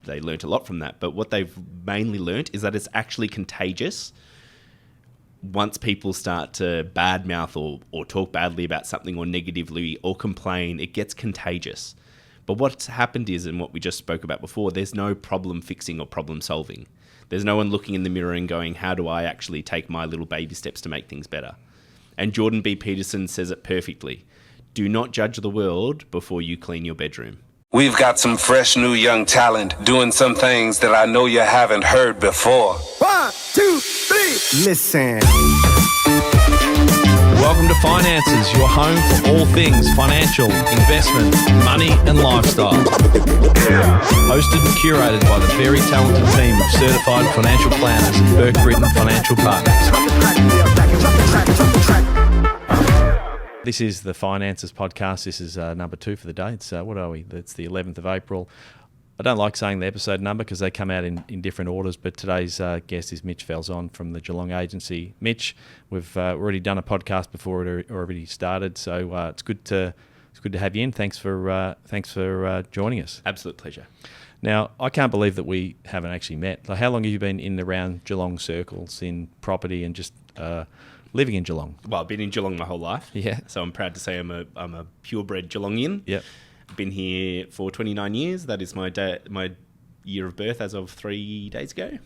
they learnt a lot from that. But what they've mainly learnt is that it's actually contagious. Once people start to badmouth or talk badly about something or negatively or complain, it gets contagious. But what's happened is, and what we just spoke about before, there's no problem fixing or problem solving. There's no one looking in the mirror and going, how do I actually take my little baby steps to make things better? And Jordan B. Peterson says it perfectly. Do not judge the world before you clean your bedroom. We've got some fresh new young talent doing some things that I know you haven't heard before. 1, 2, 3, listen. Welcome to Finances, your home for all things financial, investment, money and lifestyle. Hosted and curated by the very talented team of certified financial planners at Burke Britton Financial Partners. This is the Finances podcast. This is number 2 for the day. It's, what are we? It's the 11th of April. I don't like saying the episode number because they come out in different orders, but today's guest is Mitch Falzon from the Geelong Agency. Mitch, we've already done a podcast before it already started, so it's good to have you in. Thanks for joining us. Absolute pleasure. Now, I can't believe that we haven't actually met. Like, how long have you been in and around Geelong circles in property and just living in Geelong? Well, I've been in Geelong my whole life. Yeah. So I'm proud to say I'm a purebred Geelongian. Yep. Been here for 29 years. That is my year of birth as of 3 days ago.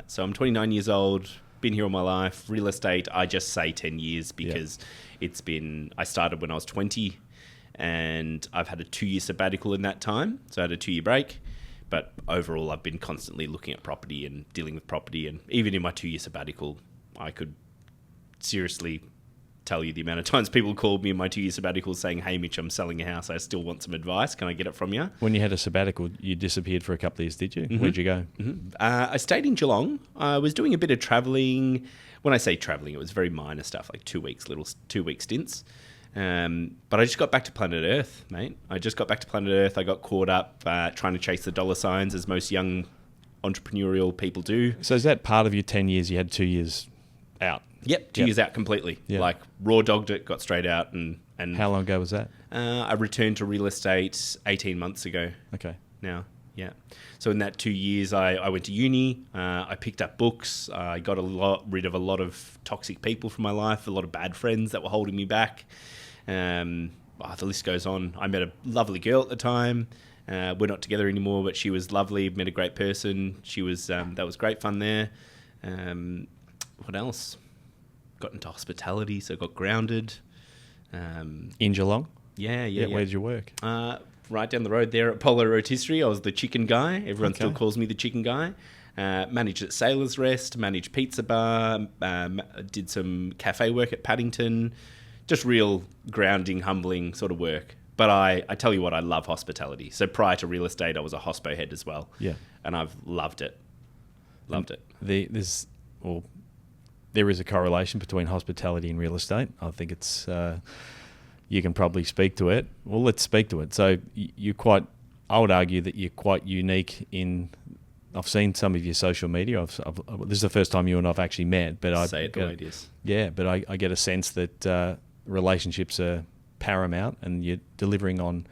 So I'm 29 years old, been here all my life. Real estate, I just say 10 years because I started when I was 20 and I've had a 2-year sabbatical in that time. So I had a 2-year break. But overall, I've been constantly looking at property and dealing with property. And even in my 2-year sabbatical, I could seriously tell you the amount of times people called me in my 2-year sabbatical saying, hey, Mitch, I'm selling a house. I still want some advice. Can I get it from you? When you had a sabbatical, you disappeared for a couple of years, did you? Mm-hmm. Where'd you go? Mm-hmm. I stayed in Geelong. I was doing a bit of travelling. When I say travelling, it was very minor stuff, like 2-week stints. But I just got back to planet Earth, mate. I got caught up trying to chase the dollar signs, as most young entrepreneurial people do. So is that part of your 10 years? You had 2 years out? Yep, 2 years out completely. Yep. Like raw dogged it, got straight out. And how long ago was that? I returned to real estate 18 months ago. Okay. Now, yeah. So in that 2 years, I went to uni. I picked up books. I got rid of a lot of toxic people from my life, a lot of bad friends that were holding me back. The list goes on. I met a lovely girl at the time. We're not together anymore, but she was lovely. Met a great person. She was that was great fun there. What else? Got into hospitality, so got grounded. In Geelong? Yeah. Where did you work? Right down the road there at Polo Rotisserie. I was the chicken guy. Everyone still calls me the chicken guy. Managed at Sailor's Rest, managed Pizza Bar, did some cafe work at Paddington. Just real grounding, humbling sort of work. But I tell you what, I love hospitality. So prior to real estate, I was a hospo head as well. Yeah. And I've loved it. There is a correlation between hospitality and real estate. I think it's you can probably speak to it. Well, let's speak to it. So I would argue that you're quite unique in. I've seen some of your social media. This is the first time you and I've actually met, but I say it the way it is. Yeah, but I get a sense that relationships are paramount, and you're delivering on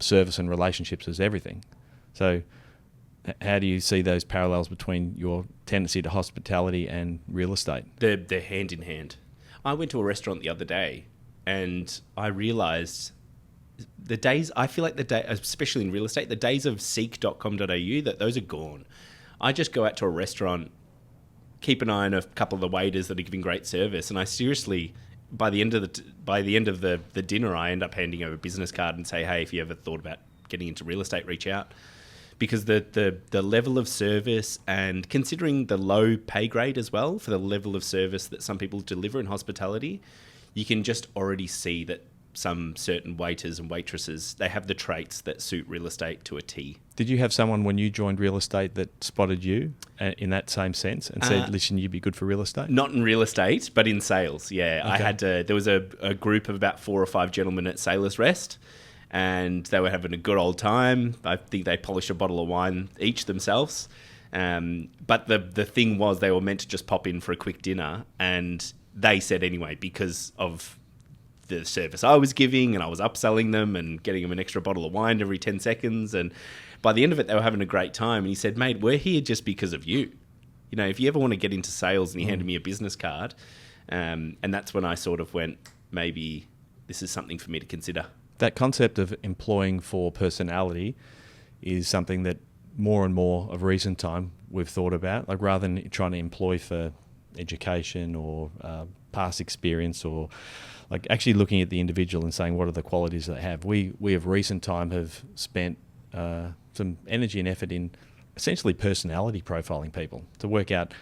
service and relationships as everything. So, how do you see those parallels between your tendency to hospitality and real estate? They're hand in hand. I went to a restaurant the other day and I realised especially in real estate, the days of seek.com.au, that those are gone. I just go out to a restaurant, keep an eye on a couple of the waiters that are giving great service, and I seriously, by the end of the dinner, I end up handing over a business card and say, hey, if you ever thought about getting into real estate, reach out. Because the level of service, and considering the low pay grade as well for the level of service that some people deliver in hospitality, you can just already see that some certain waiters and waitresses, they have the traits that suit real estate to a T. Did you have someone when you joined real estate that spotted you in that same sense and said, listen, you'd be good for real estate? Not in real estate, but in sales, yeah. Okay. There was a group of about 4 or 5 gentlemen at Sailor's Rest, and they were having a good old time. I think they polished a bottle of wine each themselves. But the thing was, they were meant to just pop in for a quick dinner, and they said anyway, because of the service I was giving, and I was upselling them and getting them an extra bottle of wine every 10 seconds. by the end of it, they were having a great time. And he said, mate, we're here just because of you. You know, if you ever want to get into sales, and he handed me a business card. And that's when I sort of went, maybe this is something for me to consider. That concept of employing for personality is something that more and more of recent time we've thought about, like rather than trying to employ for education or past experience, or like actually looking at the individual and saying what are the qualities they have. We of recent time have spent some energy and effort in essentially personality profiling people to work out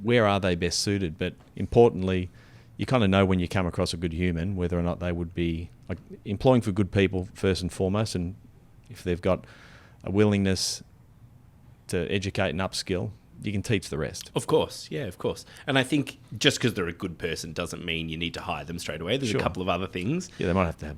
where are they best suited. But importantly, you kind of know when you come across a good human whether or not they would be like employing for good people first and foremost, and if they've got a willingness to educate and upskill, you can teach the rest. Of course, yeah, of course. And I think just because they're a good person doesn't mean you need to hire them straight away. There's a couple of other things. Yeah, they might have to have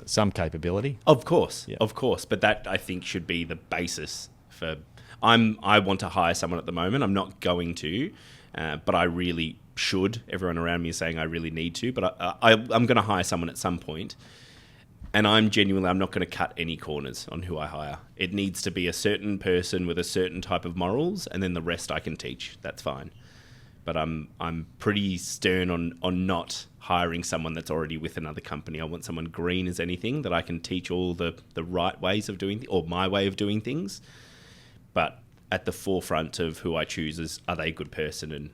some capability. Of course, Yeah. of course. But that, I think, should be the basis for... I want to hire someone at the moment. I'm not going to, but I really should. Everyone around me is saying I really need to, but I'm going to hire someone at some point. And I'm not going to cut any corners on who I hire. It needs to be a certain person with a certain type of morals, and then the rest I can teach. That's fine. But I'm pretty stern on not hiring someone that's already with another company. I want someone green as anything, that I can teach all the right ways of doing, or my way of doing things. But at the forefront of who I choose is, are they a good person and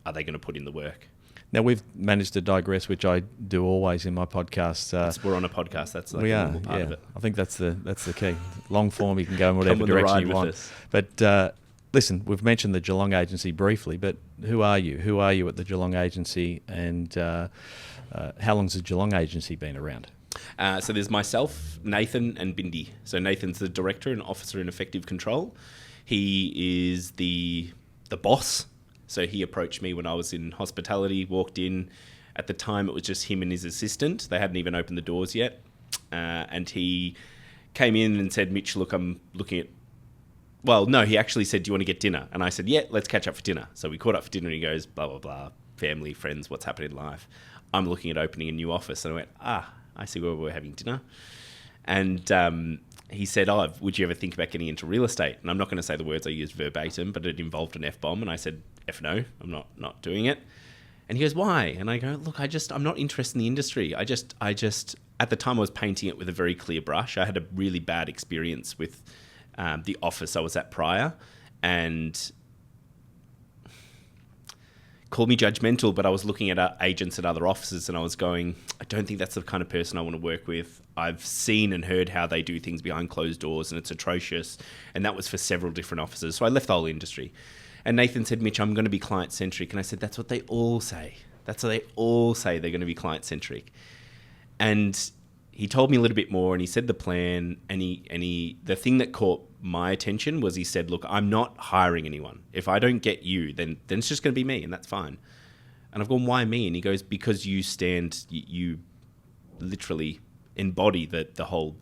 are they going to put in the work? Now, we've managed to digress, which I do always in my podcast. We're on a podcast. That's like we a are, normal part yeah. of it. I think that's the key. Long form, you can go in whatever Come on the direction ride you with want. us. But listen, we've mentioned the Geelong Agency briefly, but who are you? Who are you at the Geelong Agency, and how long's the Geelong Agency been around? So there's myself, Nathan, and Bindi. So Nathan's the director and officer in effective control. He is the boss. So he approached me when I was in hospitality, walked in. At the time, it was just him and his assistant. They hadn't even opened the doors yet. And he came in and said, Mitch, look, I'm looking at... Well, no, he actually said, do you want to get dinner? And I said, yeah, let's catch up for dinner. So we caught up for dinner, and he goes, blah, blah, blah, family, friends, what's happening in life. I'm looking at opening a new office. And I went, I see where we're having dinner. And he said, would you ever think about getting into real estate? And I'm not going to say the words I used verbatim, but it involved an F-bomb. And I said, F no, I'm not doing it. And he goes, why? And I go, look, I'm not interested in the industry. I just, at the time I was painting it with a very clear brush. I had a really bad experience with the office I was at prior, and call me judgmental, but I was looking at agents at other offices, and I was going, I don't think that's the kind of person I want to work with. I've seen and heard how they do things behind closed doors, and it's atrocious. And that was for several different offices. So I left the whole industry. And Nathan said, Mitch, I'm going to be client-centric. And I said, that's what they all say. That's what they all say. They're going to be client-centric. And he told me a little bit more, and he said the plan. And the thing that caught my attention was he said, look, I'm not hiring anyone. If I don't get you, then it's just going to be me, and that's fine. And I've gone, why me? And he goes, because you literally embody the whole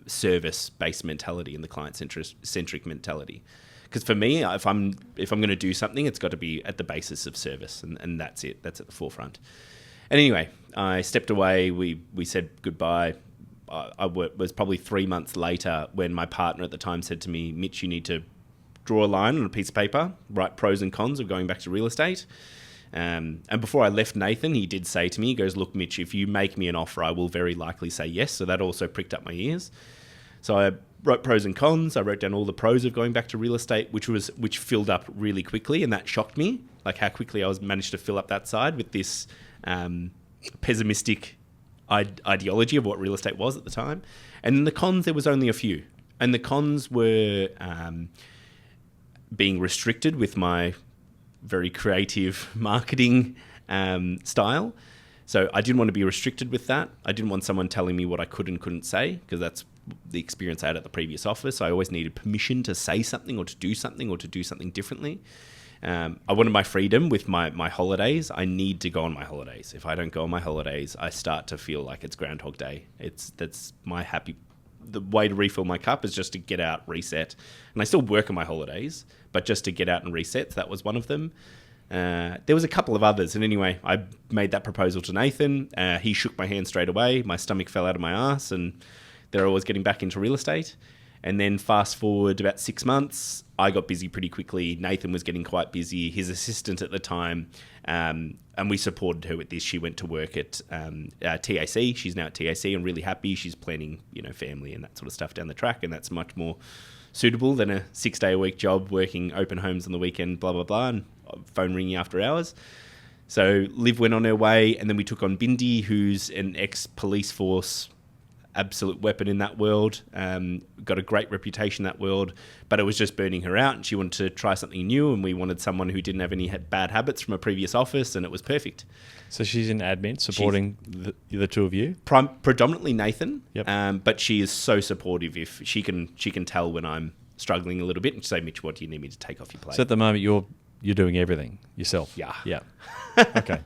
service-based mentality and the client-centric mentality. Because for me, if I'm going to do something, it's got to be at the basis of service, and that's it. That's at the forefront. And anyway, I stepped away. We said goodbye. Was probably 3 months later when my partner at the time said to me, Mitch, you need to draw a line on a piece of paper, write pros and cons of going back to real estate. And before I left Nathan, he did say to me, he goes, look, Mitch, if you make me an offer, I will very likely say yes. So that also pricked up my ears. So I wrote pros and cons. I wrote down all the pros of going back to real estate, which filled up really quickly. And that shocked me, like how quickly I managed to fill up that side with this pessimistic ideology of what real estate was at the time. And then the cons, there was only a few. And the cons were being restricted with my very creative marketing style. So I didn't want to be restricted with that. I didn't want someone telling me what I could and couldn't say, because that's the experience I had at the previous office. I always needed permission to say something or to do something differently. I wanted my freedom with my holidays. I need to go on my holidays. If I don't go on my holidays, I start to feel like it's Groundhog Day. That's my the way to refill my cup is just to get out, reset. And I still work on my holidays, but just to get out and reset. That was one of them. There was a couple of others. And anyway, I made that proposal to Nathan. He shook my hand straight away. My stomach fell out of my ass, and there I was getting back into real estate. And then fast forward about 6 months, I got busy pretty quickly. Nathan was getting quite busy, his assistant at the time, and we supported her with this. She went to work at TAC. She's now at TAC and really happy. She's planning, family and that sort of stuff down the track, and that's much more suitable than a 6-day-a-week job working open homes on the weekend, blah, blah, blah, and phone ringing after hours. So Liv went on her way, and then we took on Bindi, who's an ex-police force absolute weapon in that world, got a great reputation in that world, but it was just burning her out, and she wanted to try something new, and we wanted someone who didn't have any bad habits from a previous office, and it was perfect. So she's in admin, supporting the two of you? Predominantly Nathan, yep. But she is so supportive. If she can tell when I'm struggling a little bit and say, Mitch, what do you need me to take off your plate? So at the moment you're doing everything yourself? Yeah. Okay.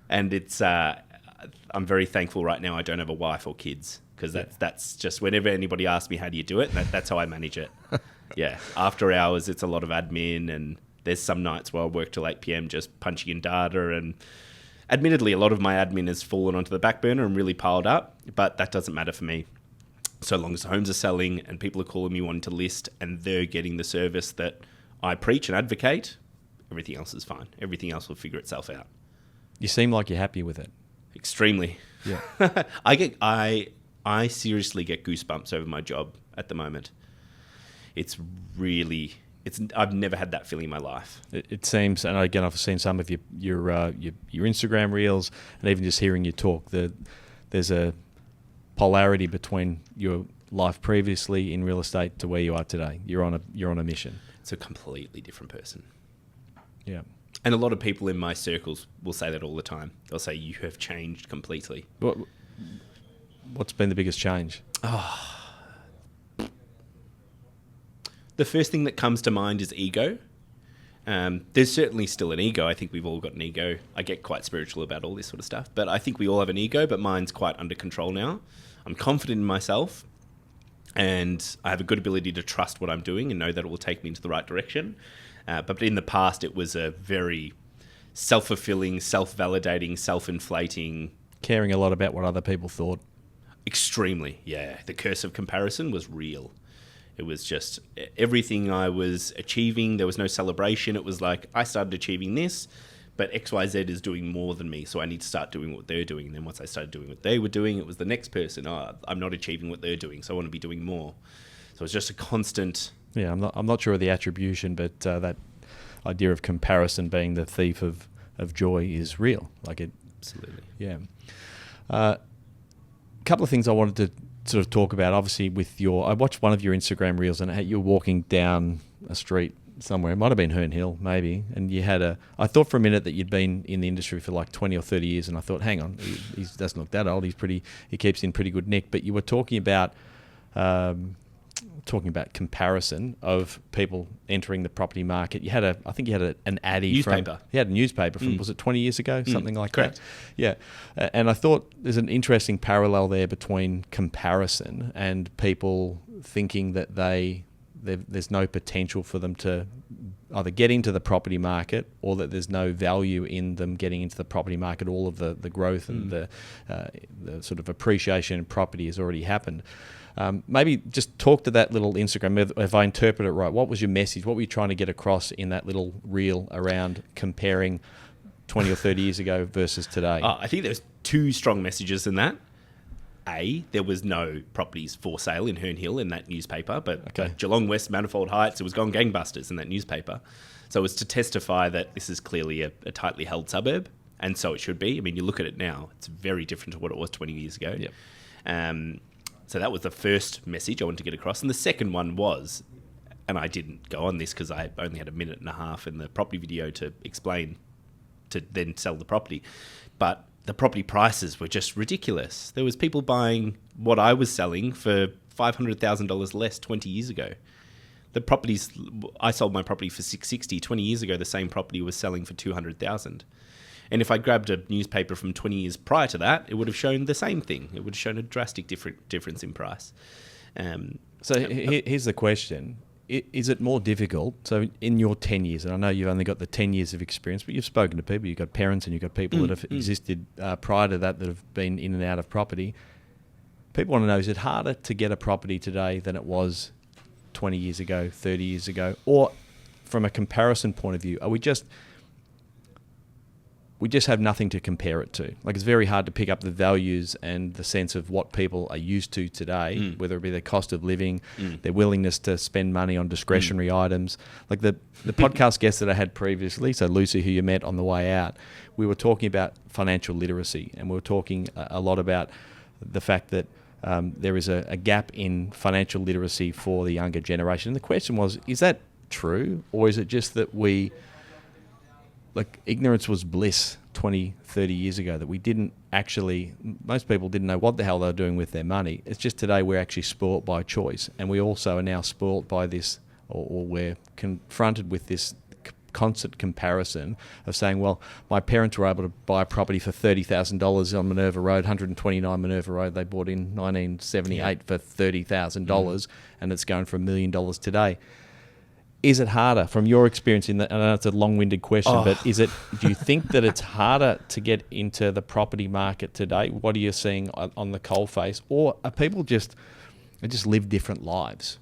And it's... I'm very thankful right now I don't have a wife or kids, because that's just whenever anybody asks me how do you do it, that's how I manage it. Yeah. After hours, it's a lot of admin, and there's some nights where I work till 8 p.m. just punching in data, and admittedly a lot of my admin has fallen onto the back burner and really piled up, but that doesn't matter for me. So long as the homes are selling and people are calling me wanting to list and they're getting the service that I preach and advocate, everything else is fine. Everything else will figure itself out. You seem like you're happy with it. Extremely. Yeah. I seriously get goosebumps over my job at the moment. I've never had that feeling in my life. It seems, and again, I've seen some of your Instagram reels, and even just hearing you talk, there's a polarity between your life previously in real estate to where you are today. You're on a mission. It's a completely different person. Yeah. And a lot of people in my circles will say that all the time. They'll say, you have changed completely. What's been the biggest change? The first thing that comes to mind is ego. There's certainly still an ego. I think we've all got an ego. I get quite spiritual about all this sort of stuff. But I think we all have an ego, but mine's quite under control now. I'm confident in myself, and I have a good ability to trust what I'm doing and know that it will take me into the right direction. But in the past, it was a very self-fulfilling, self-validating, self-inflating... Caring a lot about what other people thought. Extremely, yeah. The curse of comparison was real. It was just everything I was achieving, there was no celebration. It was like, I started achieving this, but XYZ is doing more than me, so I need to start doing what they're doing. And then once I started doing what they were doing, it was the next person. Oh, I'm not achieving what they're doing, so I want to be doing more. So it's just a constant... Yeah, I'm not sure of the attribution, but that idea of comparison being the thief of joy is real. Absolutely. Yeah. A couple of things I wanted to sort of talk about. Obviously, I watched one of your Instagram reels, and you're walking down a street somewhere. It might have been Herne Hill, maybe. And you had I thought for a minute that you'd been in the industry for like 20 or 30 years, and I thought, hang on, he doesn't look that old. He keeps in pretty good nick. But you were talking about comparison of people entering the property market. I think you had an Addy newspaper. You had a newspaper from, was it 20 years ago? Something like correct. that. Yeah. And I thought there's an interesting parallel there between comparison and people thinking that there's no potential for them to either get into the property market, or that there's no value in them getting into the property market. All of the growth and the sort of appreciation in property has already happened. Maybe just talk to that little Instagram, if I interpret it right. What was your message? What were you trying to get across in that little reel around comparing 20 or 30 years ago versus today? I think there's two strong messages in that. A, there was no properties for sale in Herne Hill in that newspaper, but Geelong West, Manifold Heights, it was gone gangbusters in that newspaper. So it was to testify that this is clearly a tightly held suburb, and so it should be. I mean, you look at it now, it's very different to what it was 20 years ago. Yep. So that was the first message I wanted to get across. And the second one was, and I didn't go on this because I only had a minute and a half in the property video to explain, to then sell the property, but the property prices were just ridiculous. There was people buying what I was selling for $500,000 less 20 years ago. The properties, I sold my property for $660. 20 years ago, the same property was selling for $200,000. And if I grabbed a newspaper from 20 years prior to that, it would have shown the same thing. It would have shown a drastic difference in price. Here's the question. Is it more difficult? So in your 10 years, and I know you've only got the 10 years of experience, but you've spoken to people, you've got parents and you've got people that have existed prior to that have been in and out of property. people want to know, is it harder to get a property today than it was 20 years ago, 30 years ago? Or from a comparison point of view, are we just have nothing to compare it to? Like, it's very hard to pick up the values and the sense of what people are used to today, whether it be their cost of living, their willingness to spend money on discretionary items. Like the podcast guest that I had previously, so Lucy, who you met on the way out, we were talking about financial literacy, and we were talking a lot about the fact that there is a gap in financial literacy for the younger generation. And the question was, is that true, or is it just that ignorance was bliss 20, 30 years ago, that we didn't actually, most people didn't know what the hell they were doing with their money. It's just today we're actually spoilt by choice, and we also are now spoilt by this, or we're confronted with this constant comparison of saying, well, my parents were able to buy a property for $30,000 on Minerva Road, 129 Minerva Road, they bought in 1978 for $30,000, and it's going for $1 million today. Is it harder from your experience in that? I know it's a long-winded question, but do you think that it's harder to get into the property market today? What are you seeing on the coalface? Or are people just live different lives?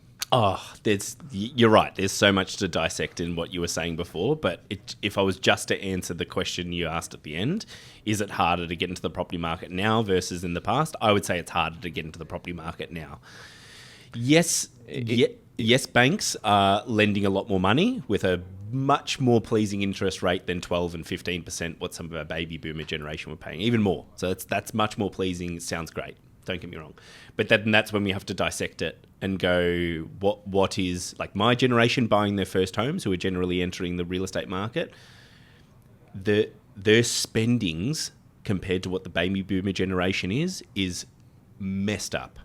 You're right. There's so much to dissect in what you were saying before, but if I was just to answer the question you asked at the end, is it harder to get into the property market now versus in the past? I would say it's harder to get into the property market now. Yes, banks are lending a lot more money with a much more pleasing interest rate than 12 and 15%, what some of our baby boomer generation were paying, even more. So that's much more pleasing. It sounds great. Don't get me wrong. But then that's when we have to dissect it and go, what is, like, my generation buying their first homes, who are generally entering the real estate market, their spendings compared to what the baby boomer generation is messed up.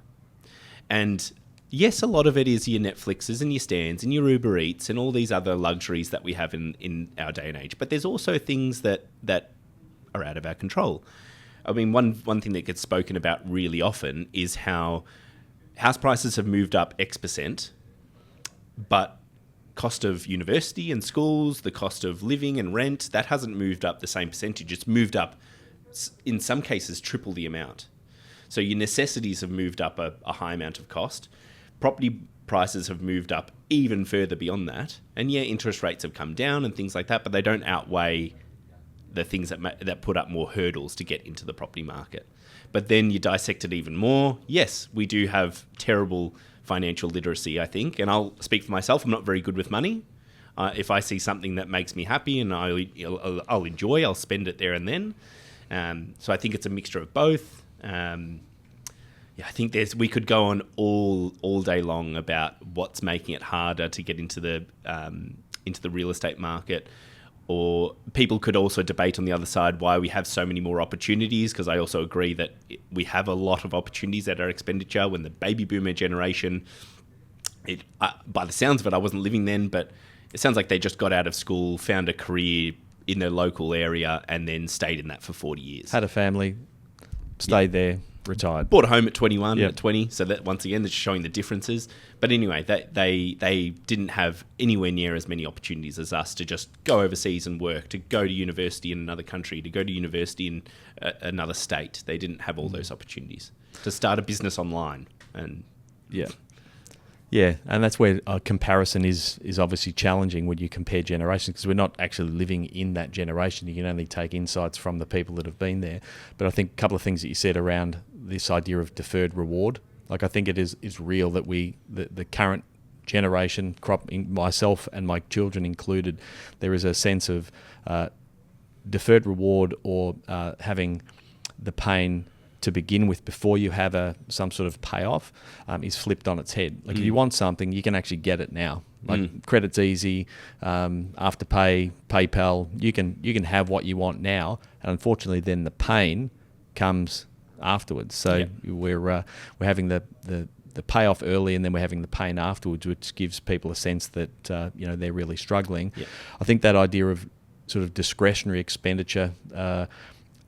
And yes, a lot of it is your Netflixes and your Stans and your Uber Eats and all these other luxuries that we have in our day and age. But there's also things that are out of our control. I mean, one thing that gets spoken about really often is how house prices have moved up X%, but cost of university and schools, the cost of living and rent, that hasn't moved up the same percentage. It's moved up, in some cases, triple the amount. So your necessities have moved up a high amount of cost. Property prices have moved up even further beyond that. And yeah, interest rates have come down and things like that, but they don't outweigh the things that put up more hurdles to get into the property market. But then you dissect it even more. Yes, we do have terrible financial literacy, I think. And I'll speak for myself. I'm not very good with money. If I see something that makes me happy and I'll enjoy, I'll spend it there and then. So I think it's a mixture of both. I think we could go on all day long about what's making it harder to get into the real estate market. Or people could also debate on the other side why we have so many more opportunities, because I also agree that we have a lot of opportunities at our expenditure. When the baby boomer generation, by the sounds of it, I wasn't living then, but it sounds like they just got out of school, found a career in their local area, and then stayed in that for 40 years. Had a family, stayed there, retired. Bought a home at 21, at 20. So that, once again, that's showing the differences. But anyway, they didn't have anywhere near as many opportunities as us to just go overseas and work, to go to university in another country, to go to university in another state. They didn't have all those opportunities. To start a business online. And Yeah, and that's where a comparison is obviously challenging when you compare generations, because we're not actually living in that generation. You can only take insights from the people that have been there. But I think a couple of things that you said around this idea of deferred reward, like I think it is real that the current generation, myself and my children included, there is a sense of deferred reward or having the pain to begin with before you have some sort of payoff is flipped on its head. Like if you want something, you can actually get it now. Like credit's easy, Afterpay, PayPal, you can have what you want now, and unfortunately then the pain comes afterwards. So we're having the payoff early, and then we're having the pain afterwards, which gives people a sense that they're really struggling. I think that idea of sort of discretionary expenditure.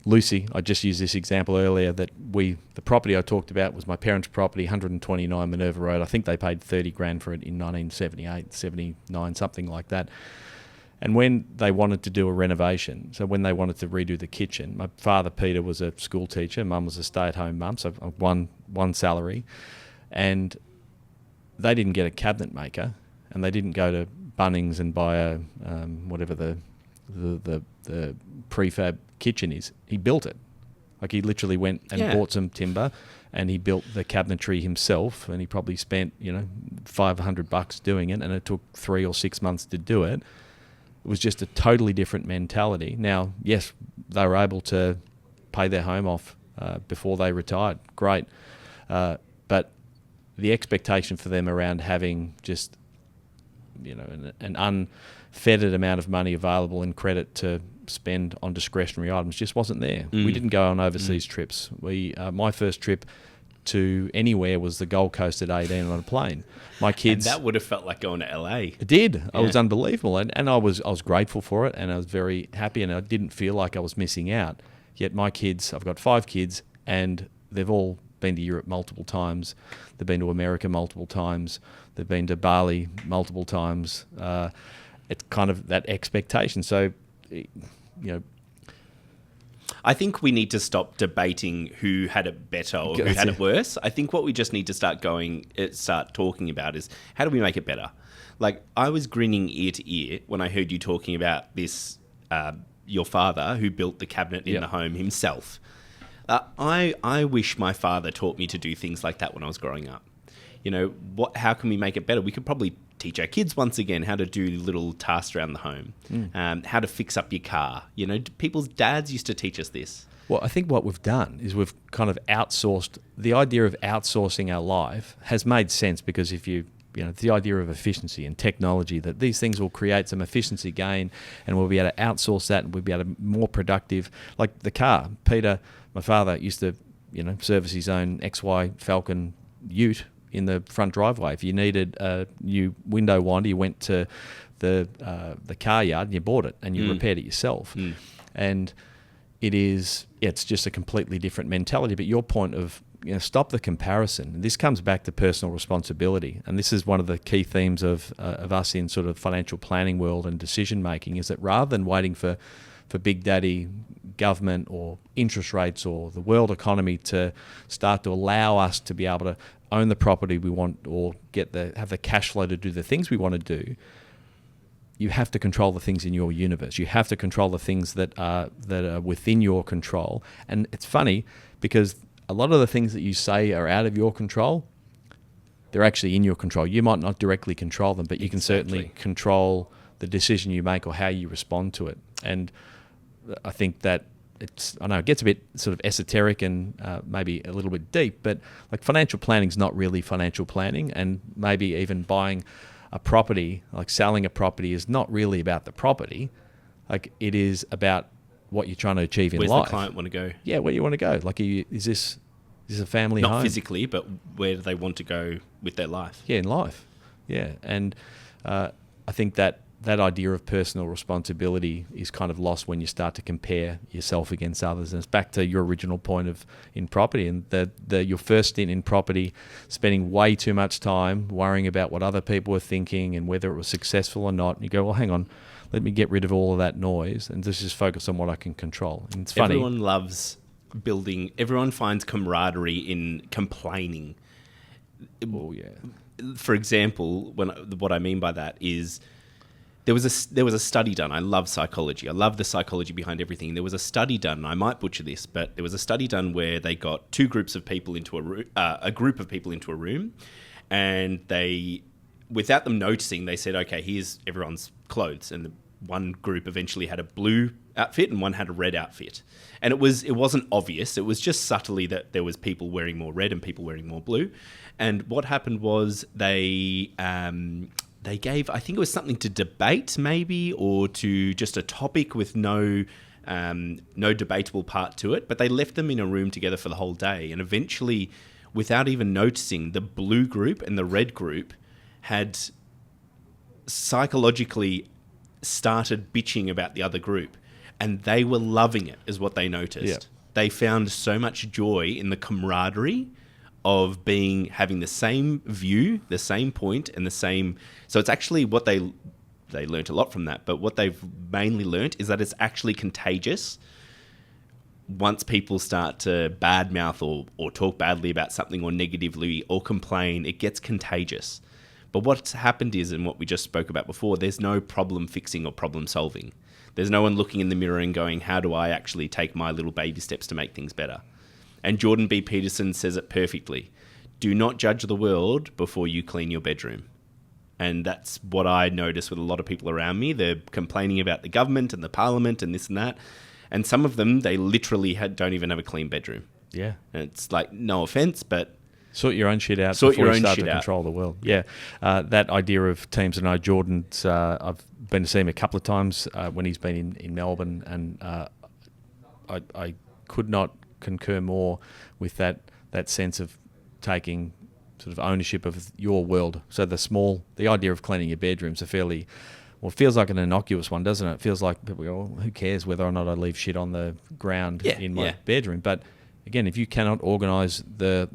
Lucy, I just used this example earlier that the property I talked about was my parents' property, 129 Minerva Road. I think they paid $30,000 for it in 1978, 79, something like that. And when they wanted to do a renovation, so when they wanted to redo the kitchen, my father, Peter, was a school teacher, mum was a stay-at-home mum, so one one salary, and they didn't get a cabinet maker, and they didn't go to Bunnings and buy a whatever the prefab kitchen is. He built it. Like, he literally went and bought some timber, and he built the cabinetry himself, and he probably spent, $500 doing it, and it took 3 or 6 months to do it. It was just a totally different mentality. Now, yes, they were able to pay their home off before they retired. Great. But the expectation for them around having just, an unfettered amount of money available in credit to spend on discretionary items just wasn't there. We didn't go on overseas trips. My first trip to anywhere was the Gold Coast at 18 on a plane. My kids... And that would have felt like going to LA. It did. Yeah. It was unbelievable. And I was grateful for it, and I was very happy, and I didn't feel like I was missing out. Yet my kids, I've got 5 kids, and they've all been to Europe multiple times. They've been to America multiple times. They've been to Bali multiple times. It's kind of that expectation. So, I think we need to stop debating who had it better or who had it worse. I think what we just need to start talking about is, how do we make it better? Like, I was grinning ear to ear when I heard you talking about this, your father who built the cabinet in the home himself. I wish my father taught me to do things like that when I was growing up. How can we make it better? We could probably teach our kids once again how to do little tasks around the home, how to fix up your car. People's dads used to teach us this. Well, I think what we've done is we've kind of outsourced. The idea of outsourcing our life has made sense, because if the idea of efficiency and technology, that these things will create some efficiency gain, and we'll be able to outsource that, and we'll be able to be more productive. Like the car, Peter, my father, used to service his own XY Falcon ute in the front driveway. If you needed a new window winder, you went to the car yard and you bought it, and you repaired it yourself. And it's just a completely different mentality. But your point of stop the comparison. This comes back to personal responsibility, and this is one of the key themes of us in sort of financial planning world and decision making, is that rather than waiting for big daddy government or interest rates or the world economy to start to allow us to be able to own the property we want, or have the cash flow to do the things we want to do, you have to control the things in your universe. You have to control the things that are within your control. And it's funny, because a lot of the things that you say are out of your control, they're actually in your control. You might not directly control them, but you can certainly control the decision you make or how you respond to it. And I think that it gets a bit sort of esoteric and maybe a little bit deep, but like, financial planning is not really financial planning, and maybe even buying a property, like selling a property, is not really about the property. Like, it is about what you're trying to achieve in life. Where's the client want to go? Yeah, where do you want to go? Like, is this a family home? Not physically, but where do they want to go with their life? Yeah, in life. Yeah, and I think that idea of personal responsibility is kind of lost when you start to compare yourself against others. And it's back to your original point in property, and your first stint in property, spending way too much time worrying about what other people were thinking and whether it was successful or not. And you go, well, hang on, let me get rid of all of that noise and just focus on what I can control. And it's funny. Everyone loves building. Everyone finds camaraderie in complaining. Oh yeah. For example, what I mean by that is, there was a study done. I love psychology. I love the psychology behind everything. There was a study done, and I might butcher this, but there was a study done where they got two groups of people into a group of people into a room, and they, without them noticing, they said, okay, here's everyone's clothes. And the one group eventually had a blue outfit and one had a red outfit. And it wasn't obvious. It was just subtly that there was people wearing more red and people wearing more blue. And what happened was they gave, I think it was something to debate maybe, or to just a topic with no debatable part to it, but they left them in a room together for the whole day. And eventually, without even noticing, the blue group and the red group had psychologically started bitching about the other group, and they were loving it, is what they noticed. Yeah. They found so much joy in the camaraderie of having the same view, the same point, and the same. So it's actually what they learnt a lot from that. But what they've mainly learnt is that it's actually contagious once people start to badmouth or talk badly about something or negatively or complain, it gets contagious. But what's happened is, and what we just spoke about before, there's no problem fixing or problem solving. There's no one looking in the mirror and going, how do I actually take my little baby steps to make things better? And Jordan B. Peterson says it perfectly. Do not judge the world before you clean your bedroom. And that's what I notice with a lot of people around me. They're complaining about the government and the parliament and this and that. And some of them, they literally don't even have a clean bedroom. Yeah. And it's like, no offense, but... Sort your own shit out before you start to control the world. Yeah. That idea of teams, and I know Jordan's... I've been to see him a couple of times when he's been in Melbourne, and I could not concur more with that sense of taking sort of ownership of your world. So the idea of cleaning your bedroom's a fairly... Well, it feels like an innocuous one, doesn't it? It feels like people go, well, who cares whether or not I leave shit on the ground in my bedroom? But again, if you cannot organise the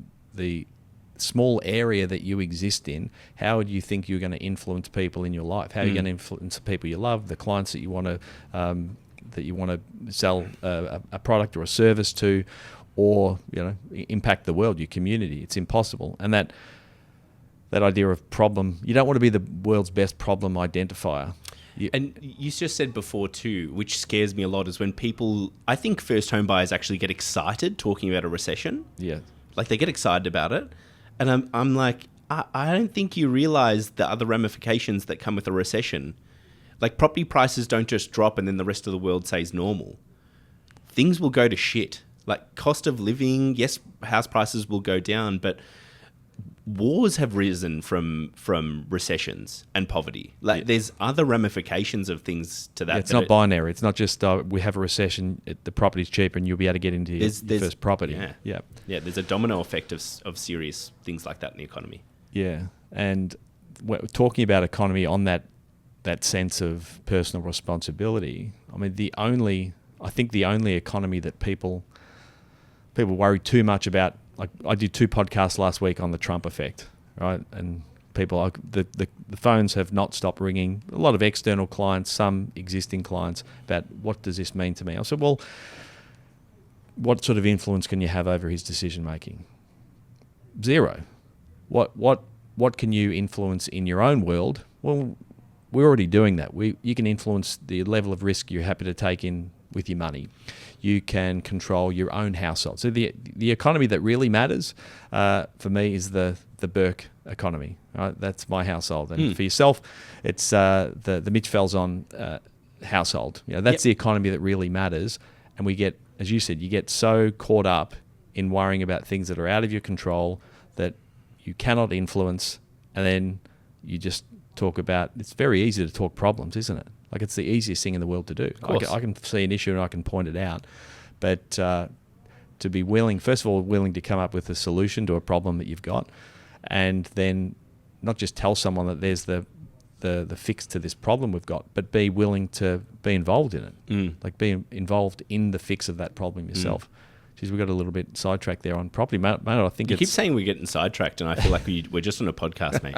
small area that you exist in, how do you think you're going to influence people in your life? How are you going to influence the people you love, the clients that you want to sell a product or a service to, or impact the world, your community? It's impossible. And that idea of problem, you don't want to be the world's best problem identifier. And you just said before too, which scares me a lot, is when people, I think first home buyers actually get excited talking about a recession. Yeah. Like they get excited about it. And I'm like, I don't think you realize the other ramifications that come with a recession. Like property prices don't just drop and then the rest of the world stays normal. Things will go to shit. Like cost of living, yes, house prices will go down, but wars have risen from recessions and poverty. Like there's other ramifications of things to that. It's not binary. It's not just we have a recession, the property's cheaper and you'll be able to get into your first property. Yeah. There's a domino effect of serious things like that in the economy. Yeah, and we're talking about economy on that sense of personal responsibility. I mean, the only economy that people worry too much about. Like I did 2 podcasts last week on the Trump effect, right? And people, the phones have not stopped ringing. A lot of external clients, some existing clients, about what does this mean to me? I said, well, what sort of influence can you have over his decision making? Zero. What can you influence in your own world? Well, we're already doing that. You can influence the level of risk you're happy to take in with your money. You can control your own household. So the economy that really matters for me is the Burke economy. Right? That's my household. And for yourself, it's the Mitch Falzon household. That's the economy that really matters. And we get, as you said, you get so caught up in worrying about things that are out of your control that you cannot influence, and then you just talk about. It's very easy to talk problems, isn't it? Like it's the easiest thing in the world to do. I can see an issue and I can point it out, but to be willing, first of all, willing to come up with a solution to a problem that you've got, and then not just tell someone that there's the fix to this problem we've got, but be willing to be involved in it, like be involved in the fix of that problem yourself. Geez, we got a little bit sidetracked there on property, mate. I think you keep saying we're getting sidetracked, and I feel like we're just on a podcast, mate.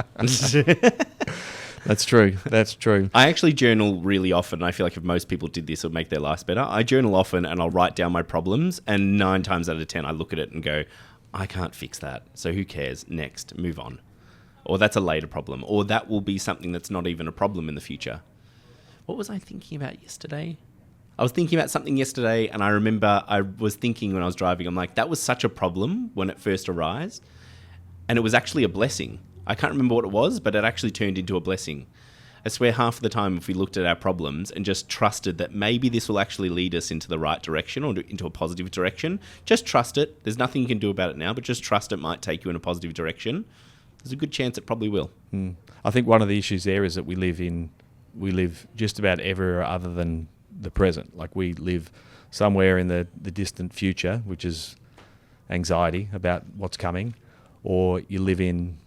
That's true. I actually journal really often. I feel like if most people did this, it would make their lives better. I journal often and I'll write down my problems, and 9 times out of 10, I look at it and go, I can't fix that. So who cares? Next, move on. Or that's a later problem. Or that will be something that's not even a problem in the future. What was I thinking about yesterday? I was thinking about something yesterday, and I remember I was thinking when I was driving, I'm like, that was such a problem when it first arose, and it was actually a blessing. I can't remember what it was, but it actually turned into a blessing. I swear half of the time if we looked at our problems and just trusted that maybe this will actually lead us into the right direction or into a positive direction, just trust it. There's nothing you can do about it now, but just trust it might take you in a positive direction. There's a good chance it probably will. I think one of the issues there is that we live just about everywhere other than the present. Like we live somewhere in the distant future, which is anxiety about what's coming, or you live in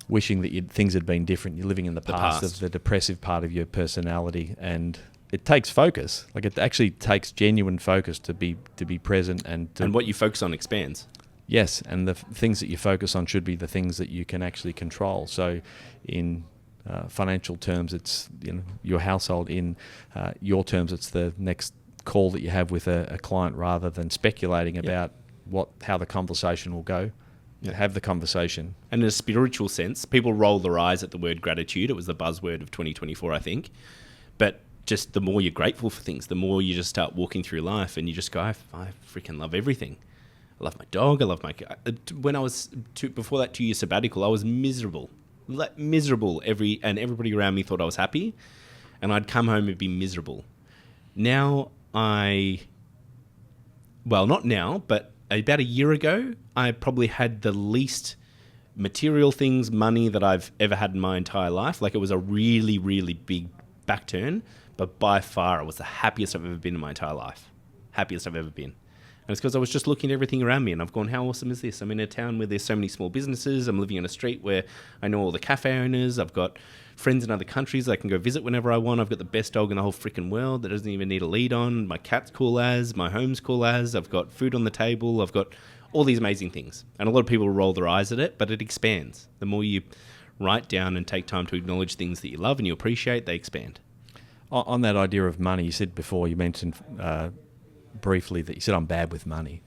wishing that things had been different. You're living in the past of the depressive part of your personality, and it takes focus. Like it actually takes genuine focus to be present, and what you focus on expands. Yes, and the things that you focus on should be the things that you can actually control. So in financial terms, it's your household. In your terms, it's the next call that you have with a client rather than speculating about how the conversation will go. Have the conversation. And in a spiritual sense, people roll their eyes at the word gratitude. It was the buzzword of 2024, I think. But just the more you're grateful for things, the more you just start walking through life and you just go, I freaking love everything. I love my dog. I love my... When I was... before that 2-year sabbatical, I was miserable. Miserable. And everybody around me thought I was happy. And I'd come home and be miserable. Now well, not now, but about a year ago, I probably had the least material things, money that I've ever had in my entire life. Like, it was a really, really big back turn, but by far it was the happiest I've ever been in my entire life. Happiest I've ever been. And it's because I was just looking at everything around me and I've gone, how awesome is this? I'm in a town where there's so many small businesses. I'm living in a street where I know all the cafe owners. I've got friends in other countries I can go visit whenever I want. I've got the best dog in the whole freaking world that doesn't even need a lead on. My cat's cool as, my home's cool as, I've got food on the table. I've got all these amazing things. And a lot of people roll their eyes at it, but it expands. The more you write down and take time to acknowledge things that you love and you appreciate, they expand. On that idea of money, you said before, you mentioned briefly that you said I'm bad with money.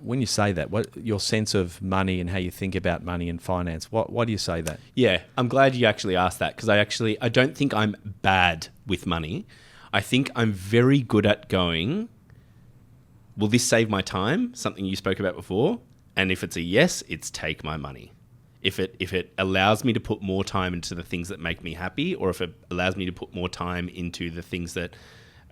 When you say that, what your sense of money and how you think about money and finance, why do you say that? Yeah, I'm glad you actually asked that, because I don't think I'm bad with money. I think I'm very good at going, will this save my time? Something you spoke about before. And if it's a yes, it's take my money. If it allows me to put more time into the things that make me happy, or if it allows me to put more time into the things that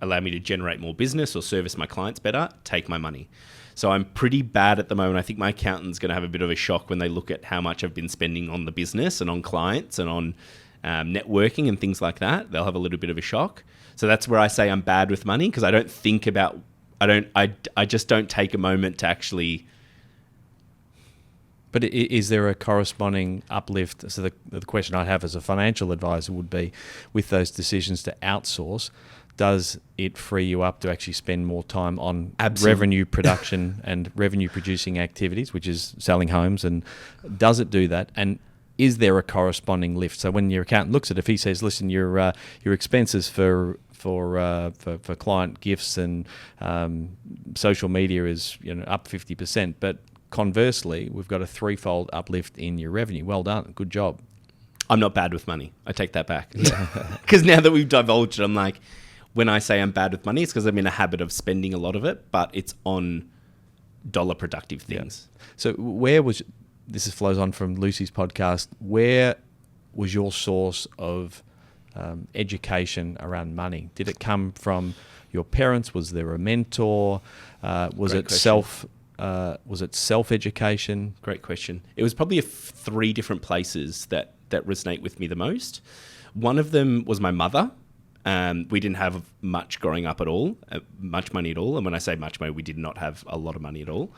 allow me to generate more business or service my clients better, take my money. So I'm pretty bad at the moment. I think my accountant's going to have a bit of a shock when they look at how much I've been spending on the business and on clients and on networking and things like that. They'll have a little bit of a shock. So that's where I say I'm bad with money, because I don't think about, I just don't take a moment to actually... But is there a corresponding uplift? So the question I have as a financial advisor would be, with those decisions to outsource, does it free you up to actually spend more time on revenue production and revenue producing activities, which is selling homes? And does it do that? And is there a corresponding lift? So when your accountant looks at it, if he says, listen, your expenses for client gifts and social media is up 50%, but conversely, we've got a threefold uplift in your revenue. Well done. Good job. I'm not bad with money. I take that back. Because now that we've divulged it, I'm like, when I say I'm bad with money, it's because I'm in a habit of spending a lot of it, but it's on dollar productive things. Yeah. So this flows on from Lucy's podcast, where was your source of education around money? Did it come from your parents? Was there a mentor? Was it self-education? Great question. It was probably 3 different places that resonate with me the most. One of them was my mother. We didn't have much growing up at all, much money at all. And when I say much money, we did not have a lot of money at all.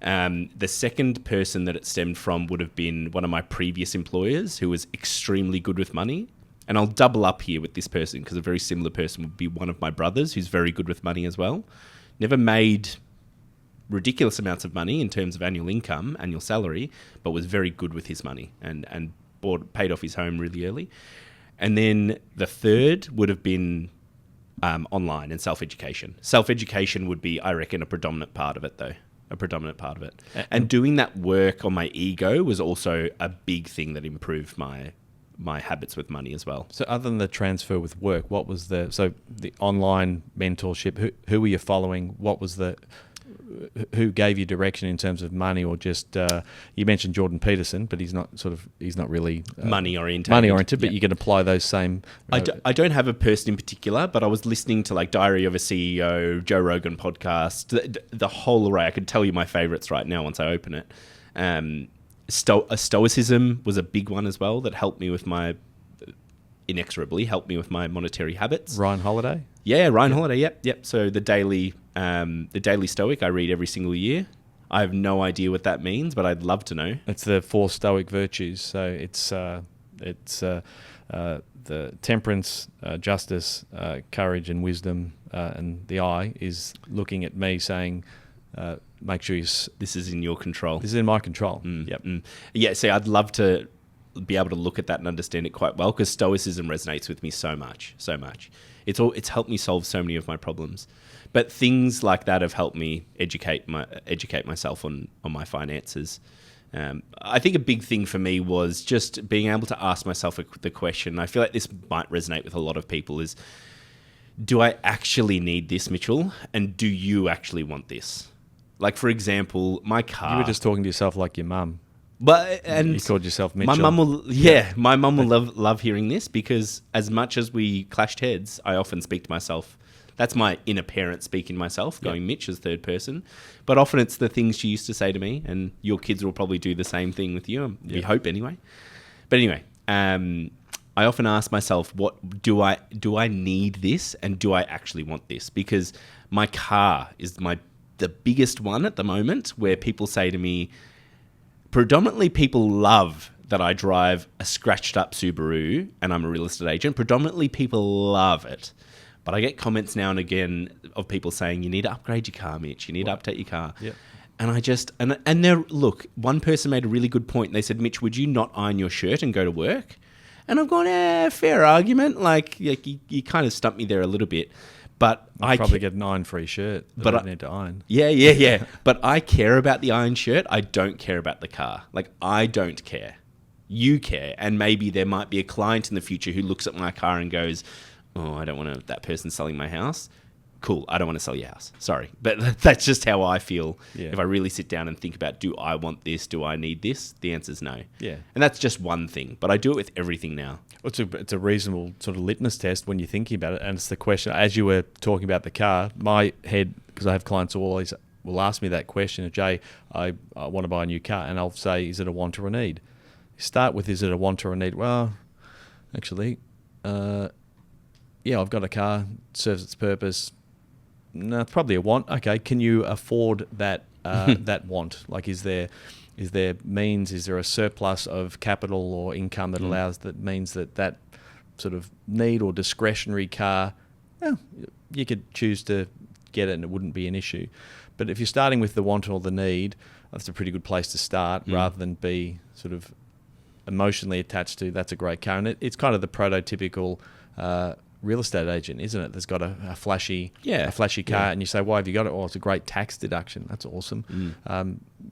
The second person that it stemmed from would have been one of my previous employers, who was extremely good with money. And I'll double up here with this person, because a very similar person would be one of my brothers, who's very good with money as well. Never made ridiculous amounts of money in terms of annual income, annual salary, but was very good with his money and paid off his home really early. And then the third would have been online and self-education. Self-education would be, I reckon, a predominant part of it, though. A predominant part of it. And doing that work on my ego was also a big thing that improved my habits with money as well. So other than the transfer with work, what was the online mentorship? Who were you following? What was who gave you direction in terms of money, or just you mentioned Jordan Peterson, but he's not really money oriented, but you can apply those same. I don't have a person in particular, but I was listening to like Diary of a CEO, Joe Rogan podcast, the whole array. I could tell you my favorites right now once I open it. Stoicism was a big one as well that helped me with my monetary habits. Ryan Holiday? Yeah, Ryan Holiday, yep. So the Daily Stoic I read every single year. I have no idea what that means, but I'd love to know. It's the 4 Stoic virtues. So it's the temperance, justice, courage and wisdom, and the I is looking at me saying, make sure this is in your control. This is in my control. Yep. Yeah, see, I'd love to be able to look at that and understand it quite well, because stoicism resonates with me so much. It's helped me solve so many of my problems. But things like that have helped me educate myself on my finances. I think a big thing for me was just being able to ask myself the question. I feel like this might resonate with a lot of people: is, do I actually need this, Mitchell? And do you actually want this? Like, for example, my car. You were just talking to yourself like your mum. But and you called yourself Mitchell. My mum will love hearing this, because as much as we clashed heads, I often speak to myself. That's my inner parent speaking to myself, going Mitch as third person. But often it's the things she used to say to me, and your kids will probably do the same thing with you. We hope anyway. But anyway, I often ask myself, what do I need this, and do I actually want this? Because my car is the biggest one at the moment, where people say to me, predominantly people love that I drive a scratched up Subaru and I'm a real estate agent. Predominantly people love it. But I get comments now and again of people saying, you need to upgrade your car, Mitch. You need to update your car. Yep. And I just, and there, look, one person made a really good point. They said, Mitch, would you not iron your shirt and go to work? And I've gone, fair argument. Like you kind of stumped me there a little bit. But I probably get an iron-free shirt that I need to iron. Yeah. But I care about the iron shirt. I don't care about the car. Like, I don't care. You care. And maybe there might be a client in the future who looks at my car and goes, oh, I don't want that person selling my house. Cool, I don't want to sell your house. Sorry. But that's just how I feel. Yeah. If I really sit down and think about, do I want this? Do I need this? The answer is no. Yeah. And that's just one thing. But I do it with everything now. It's a reasonable sort of litmus test when you're thinking about it. And it's the question, as you were talking about the car, my head, because I have clients who always will ask me that question, Jay, I want to buy a new car. And I'll say, is it a want or a need? Start with, is it a want or a need? Well, actually, I've got a car, serves its purpose. No, it's probably a want. Okay, can you afford that that want? Like, is there means? Is there a surplus of capital or income that means that sort of need or discretionary car? Well, you could choose to get it and it wouldn't be an issue. But if you're starting with the want or the need, that's a pretty good place to start, rather than be sort of emotionally attached to that's a great car. And it's kind of the prototypical real estate agent, isn't it? That's got a flashy car, and you say, why have you got it? Oh, it's a great tax deduction. That's awesome.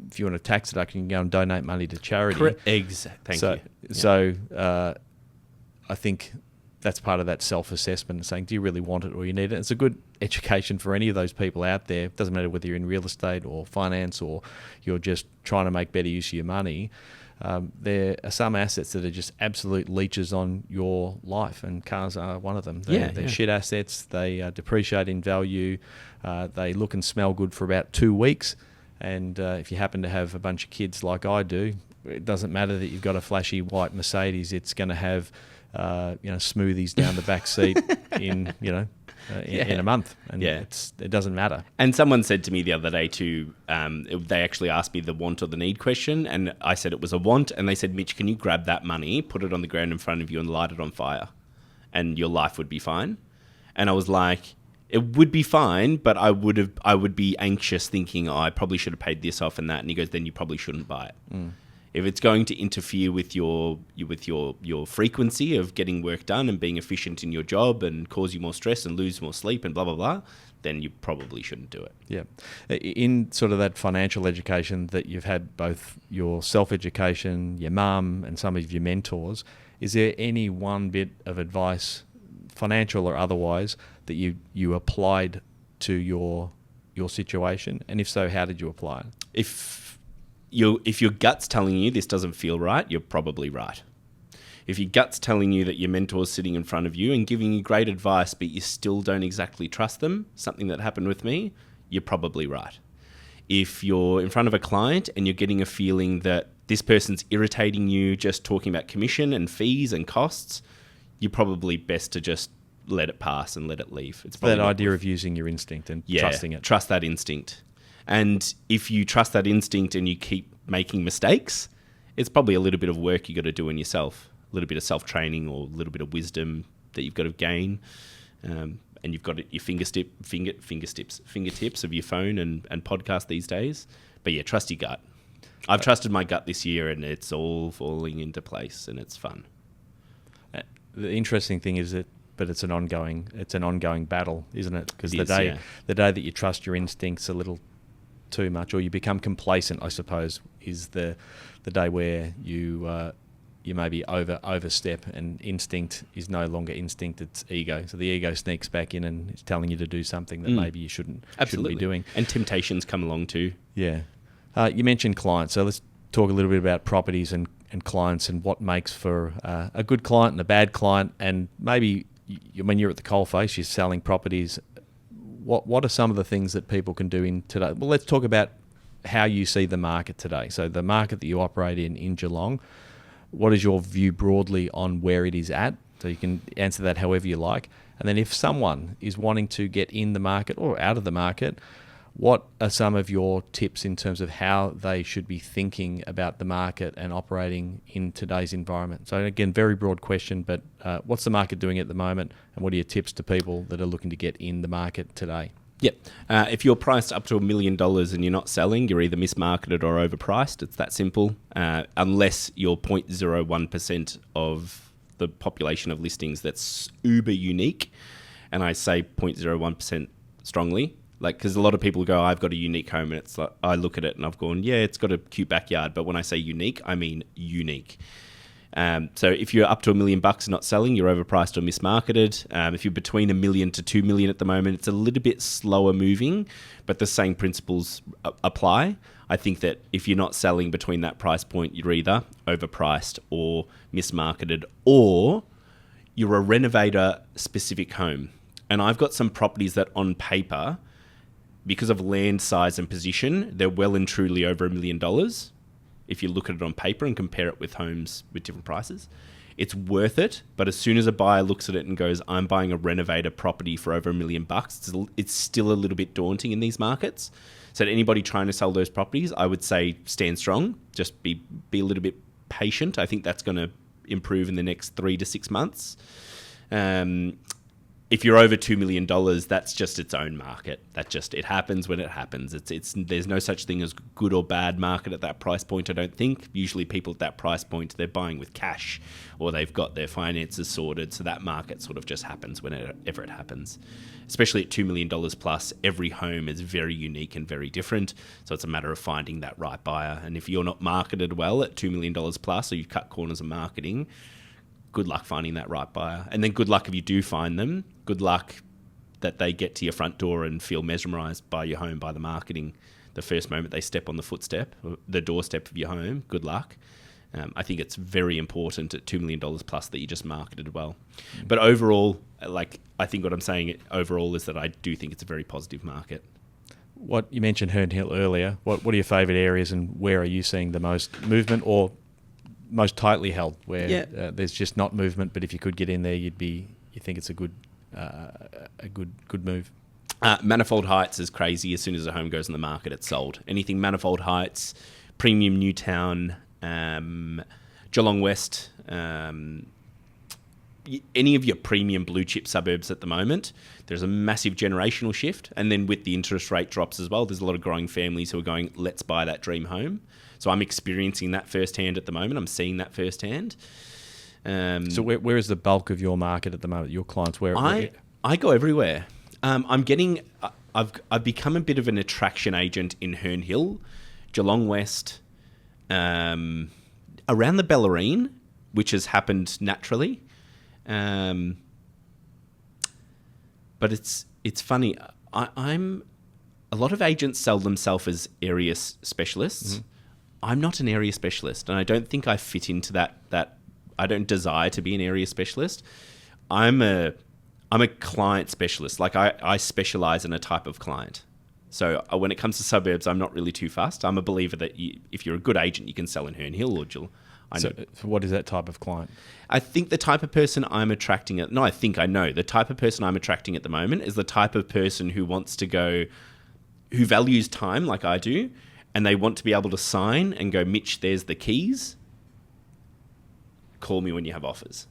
If you want a tax deduction, you can go and donate money to charity. Correct. Thank you. So I think that's part of that self-assessment, saying, do you really want it or you need it? It's a good education for any of those people out there. It doesn't matter whether you're in real estate or finance or you're just trying to make better use of your money. There are some assets that are just absolute leeches on your life, and cars are one of them. They're shit assets. They depreciate in value. They look and smell good for about 2 weeks. And if you happen to have a bunch of kids like I do, it doesn't matter that you've got a flashy white Mercedes. It's going to have smoothies down the back seat in a month, and it doesn't matter. And someone said to me the other day too, they actually asked me the want or the need question, and I said it was a want, and they said, Mitch, can you grab that money, put it on the ground in front of you and light it on fire, and your life would be fine? And I was like, it would be fine, but I would be anxious thinking, I probably should have paid this off and that. And he goes, then you probably shouldn't buy it. If it's going to interfere with your frequency of getting work done and being efficient in your job and cause you more stress and lose more sleep and blah, blah, blah, then you probably shouldn't do it. Yeah. In sort of that financial education that you've had, both your self-education, your mum and some of your mentors, is there any one bit of advice, financial or otherwise, that you applied to your situation? And if so, how did you apply it? If your gut's telling you this doesn't feel right, you're probably right. If your gut's telling you that your mentor's sitting in front of you and giving you great advice, but you still don't exactly trust them, something that happened with me, you're probably right. If you're in front of a client and you're getting a feeling that this person's irritating you, just talking about commission and fees and costs, you're probably best to just let it pass and let it leave. It's that idea of using your instinct and trusting it. Trust that instinct. And if you trust that instinct and you keep making mistakes, it's probably a little bit of work you got to do in yourself, a little bit of self-training or a little bit of wisdom that you've got to gain. And you've got your fingertips of your phone and podcast these days. But yeah, trust your gut. I've trusted my gut this year, and it's all falling into place, and it's fun. The interesting thing is that, but it's an ongoing battle, isn't it? Because the day that you trust your instincts a little too much, or you become complacent, I suppose, is the day where you maybe overstep, and instinct is no longer instinct, it's ego. So the ego sneaks back in and is telling you to do something that maybe you shouldn't be doing. And temptations come along too. Yeah. You mentioned clients, so let's talk a little bit about properties and clients and what makes for a good client and a bad client. And maybe when you're at the coalface, you're selling properties, what are some of the things that people can do in today? Well, let's talk about how you see the market today. So the market that you operate in Geelong, what is your view broadly on where it is at? So you can answer that however you like. And then if someone is wanting to get in the market or out of the market, what are some of your tips in terms of how they should be thinking about the market and operating in today's environment? So again, very broad question, but what's the market doing at the moment, and what are your tips to people that are looking to get in the market today? Yep. If you're priced up to $1 million and you're not selling, you're either mismarketed or overpriced. It's that simple. Unless you're 0.01% of the population of listings that's uber unique. And I say 0.01% strongly. Because a lot of people go, I've got a unique home, and it's like, I look at it and I've gone, yeah, it's got a cute backyard. But when I say unique, I mean unique. So if you're up to $1 million and not selling, you're overpriced or mismarketed. If you're between $1 million to $2 million at the moment, it's a little bit slower moving, but the same principles apply. I think that if you're not selling between that price point, you're either overpriced or mismarketed, or you're a renovator specific home. And I've got some properties that on paper, because of land size and position, they're well and truly over $1 million. If you look at it on paper and compare it with homes with different prices, it's worth it. But as soon as a buyer looks at it and goes, I'm buying a renovator property for over $1 million, it's still a little bit daunting in these markets. So to anybody trying to sell those properties, I would say stand strong. Just be a little bit patient. I think that's going to improve in the next 3 to 6 months. If you're over $2 million, that's just its own market. It happens when it happens. There's no such thing as good or bad market at that price point, I don't think. Usually people at that price point, they're buying with cash or they've got their finances sorted. So that market sort of just happens whenever it happens. Especially at $2 million plus, every home is very unique and very different. So it's a matter of finding that right buyer. And if you're not marketed well at $2 million plus, or you've cut corners of marketing, good luck finding that right buyer. And then good luck if you do find them. Good luck that they get to your front door and feel mesmerised by your home, by the marketing. The first moment they step on the doorstep of your home, good luck. I think it's very important at $2 million plus that you just marketed well. But overall, I think what I'm saying overall is that I do think it's a very positive market. What you mentioned Herne Hill earlier. What are your favourite areas, and where are you seeing the most movement, or most tightly held, where there's just not movement, but if you could get in there, you think it's a good move? Manifold Heights is crazy. As soon as a home goes in the market, it's sold. Anything Manifold Heights, Premium Newtown, Geelong West, any of your premium blue chip suburbs at the moment, there's a massive generational shift. And then with the interest rate drops as well, there's a lot of growing families who are going, let's buy that dream home. So I'm experiencing that firsthand at the moment. I'm seeing that firsthand. So where is the bulk of your market at the moment? Your clients, where? I go everywhere. I've become a bit of an attraction agent in Herne Hill, Geelong West, around the Bellarine, which has happened naturally. But it's funny. A lot of agents sell themselves as area specialists. Mm-hmm. I'm not an area specialist, and I don't think I fit into that. I don't desire to be an area specialist. I'm a client specialist. I specialize in a type of client. So when it comes to suburbs, I'm not really too fussed. I'm a believer that if you're a good agent, you can sell in Herne Hill or Geelong. So what is that type of client? I think the type of person I'm attracting the type of person I'm attracting at the moment is the type of person who wants to go, who values time like I do, and they want to be able to sign and go, Mitch, there's the keys. Call me when you have offers.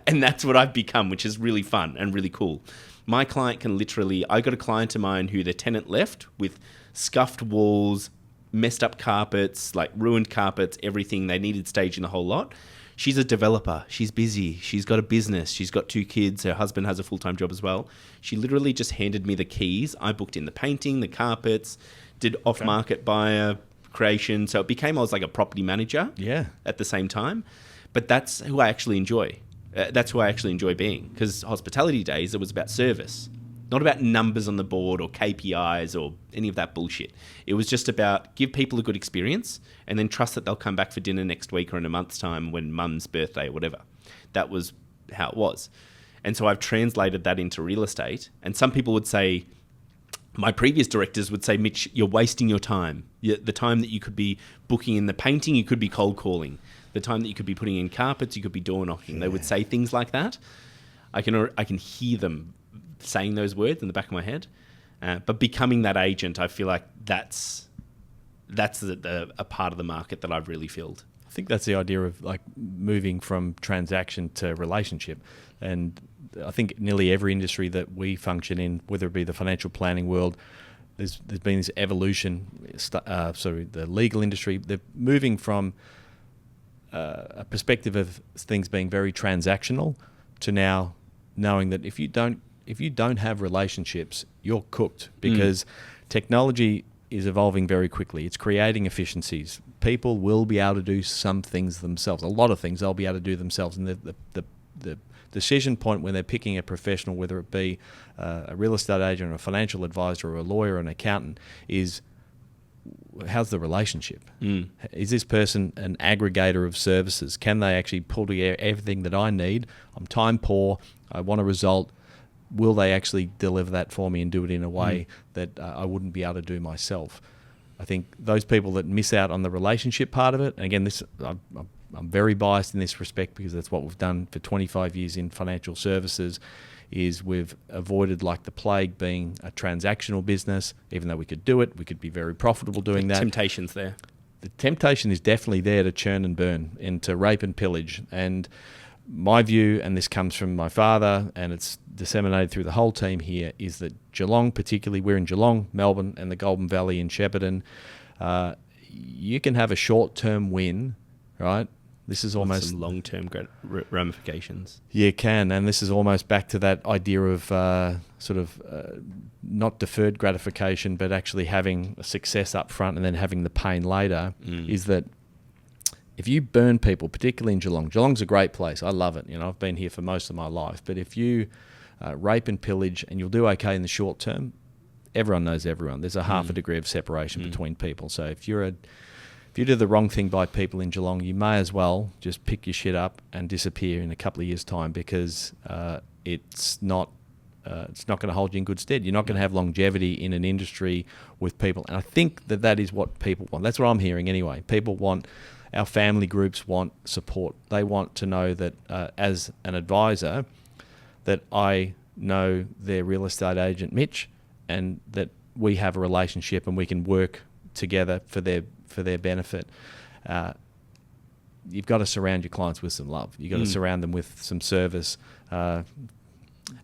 And that's what I've become, which is really fun and really cool. My client can I got a client of mine who the tenant left with scuffed walls, messed up carpets, like ruined carpets, everything. They needed staging the whole lot. She's a developer. She's busy. She's got a business. She's got 2 kids. Her husband has a full-time job as well. She literally just handed me the keys. I booked in the painting, the carpets, did off-market buyer creation. So it became, I was like a property manager at the same time. But that's who I actually enjoy. That's who I actually enjoy being. Because hospitality days, it was about service. Not about numbers on the board or KPIs or any of that bullshit. It was just about give people a good experience and then trust that they'll come back for dinner next week or in a month's time when mum's birthday or whatever. That was how it was. And so I've translated that into real estate. And some people would say, my previous directors would say, Mitch, you're wasting your time. The time that you could be booking in the painting, you could be cold calling. The time that you could be putting in carpets, you could be door knocking. They would say things like that. I can hear them saying those words in the back of my head, but becoming that agent, I feel like that's a part of the market that I've really filled. I think that's the idea of like moving from transaction to relationship, and I think nearly every industry that we function in, whether it be the financial planning world, there's been this evolution. The legal industry, they're moving from a perspective of things being very transactional to now knowing that if you don't have relationships, you're cooked, because technology is evolving very quickly. It's creating efficiencies. People will be able to do some things themselves. A lot of things they'll be able to do themselves. And the decision point when they're picking a professional, whether it be a real estate agent or a financial advisor or a lawyer or an accountant, is how's the relationship? Is this person an aggregator of services? Can they actually pull together everything that I need? I'm time poor. I want a result. Will they actually deliver that for me and do it in a way that I wouldn't be able to do myself? I think those people that miss out on the relationship part of it, and again, I'm very biased in this respect because that's what we've done for 25 years in financial services, is we've avoided like the plague being a transactional business. Even though we could do it, we could be very profitable doing that. Temptation's there. The temptation is definitely there to churn and burn and to rape and pillage. And my view, and this comes from my father, and it's disseminated through the whole team here, is that Geelong, particularly, we're in Geelong, Melbourne, and the Golden Valley in Shepparton. You can have a short-term win, right? This is almost some long-term ramifications. You can, and this is almost back to that idea of not deferred gratification, but actually having a success up front and then having the pain later. Is that if you burn people, particularly in Geelong, Geelong's a great place. I love it. I've been here for most of my life. But if you rape and pillage, and you'll do okay in the short term, everyone knows everyone. There's a half a degree of separation between people. So if you do the wrong thing by people in Geelong, you may as well just pick your shit up and disappear in a couple of years' time, because it's not going to hold you in good stead. You're not going to have longevity in an industry with people. And I think that is what people want. That's what I'm hearing anyway. People want, our family groups want support. They want to know that as an advisor, that I know their real estate agent, Mitch, and that we have a relationship and we can work together for their benefit. You've got to surround your clients with some love. You've got to surround them with some service. And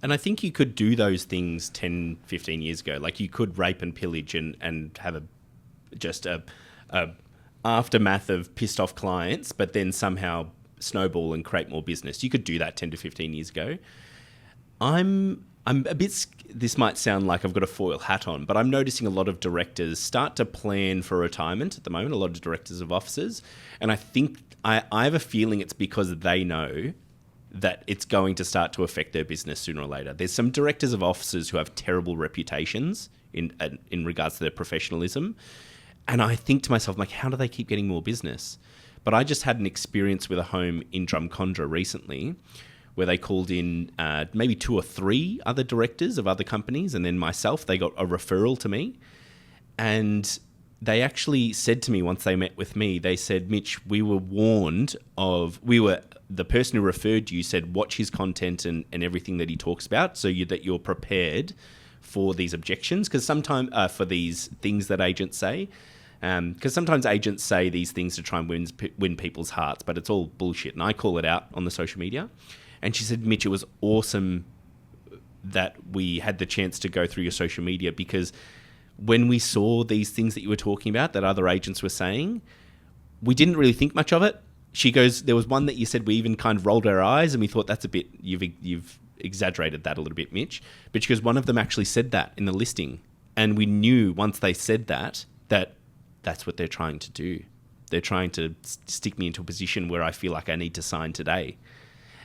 I think you could do those things 10, 15 years ago. Like you could rape and pillage and have a aftermath of pissed off clients, but then somehow snowball and create more business. You could do that 10 to 15 years ago. I'm a bit, this might sound like I've got a foil hat on, but I'm noticing a lot of directors start to plan for retirement at the moment, a lot of directors of offices. And I think, I have a feeling it's because they know that it's going to start to affect their business sooner or later. There's some directors of offices who have terrible reputations in regards to their professionalism. And I think to myself, like, how do they keep getting more business? But I just had an experience with a home in Drumcondra recently where they called in maybe 2 or 3 other directors of other companies, and then myself. They got a referral to me. And they actually said to me, once they met with me, they said, Mitch, we were warned the person who referred you said, watch his content and everything that he talks about so that you're prepared for these objections. Because sometimes, for these things that agents say, because sometimes agents say these things to try and win people's hearts, but it's all bullshit. And I call it out on the social media. And she said, Mitch, it was awesome that we had the chance to go through your social media, because when we saw these things that you were talking about that other agents were saying, we didn't really think much of it. She goes, there was one that you said we even kind of rolled our eyes and we thought that's a bit, you've exaggerated that a little bit, Mitch. But she goes, one of them actually said that in the listing. And we knew once they said that that's what they're trying to do. They're trying to stick me into a position where I feel like I need to sign today.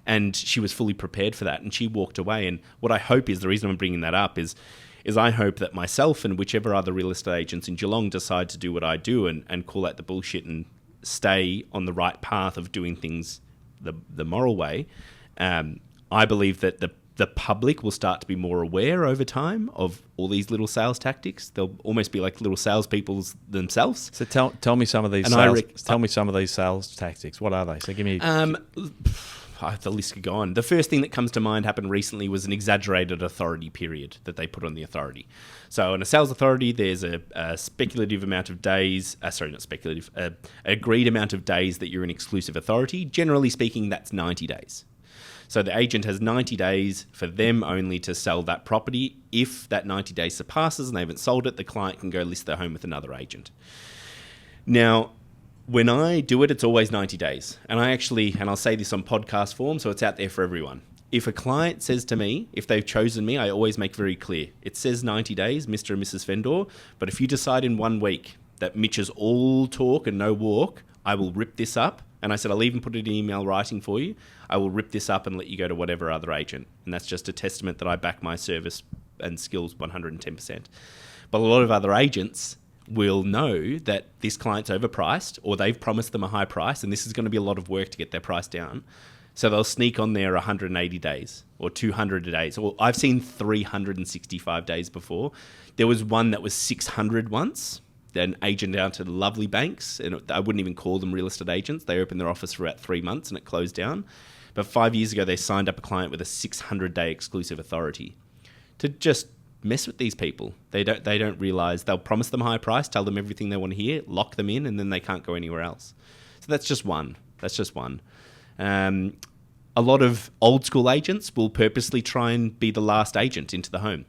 And she was fully prepared for that. And she walked away. And what I hope is, the reason I'm bringing that up is I hope that myself and whichever other real estate agents in Geelong decide to do what I do and call out the bullshit and stay on the right path of doing things the moral way. I believe that the public will start to be more aware over time of all these little sales tactics. They'll almost be like little salespeople themselves. So tell me some of these sales tactics. What are they? So give me. The list could go on. The first thing that comes to mind happened recently was an exaggerated authority period that they put on the authority. So in a sales authority, there's a speculative amount of days, not speculative, agreed amount of days that you're an exclusive authority. Generally speaking, that's 90 days. So the agent has 90 days for them only to sell that property. If that 90 days surpasses and they haven't sold it, the client can go list their home with another agent. Now, when I do it, it's always 90 days. And I'll say this on podcast form, so it's out there for everyone. If a client says to me, if they've chosen me, I always make very clear. It says 90 days, Mr. and Mrs. Fendor, but if you decide in 1 week that Mitch is all talk and no walk, I will rip this up. And I said, I'll even put it in email writing for you. I will rip this up and let you go to whatever other agent. And that's just a testament that I back my service and skills 110%. But a lot of other agents will know that this client's overpriced or they've promised them a high price and this is going to be a lot of work to get their price down. So they'll sneak on there 180 days or 200 days. Or I've seen 365 days before. There was one that was 600 once. An agent out to the lovely banks, and I wouldn't even call them real estate agents. They opened their office for about 3 months and it closed down. But 5 years ago, they signed up a client with a 600-day exclusive authority to just mess with these people. They don't realize they'll promise them a high price, tell them everything they want to hear, lock them in, and then they can't go anywhere else. So that's just one. A lot of old school agents will purposely try and be the last agent into the home.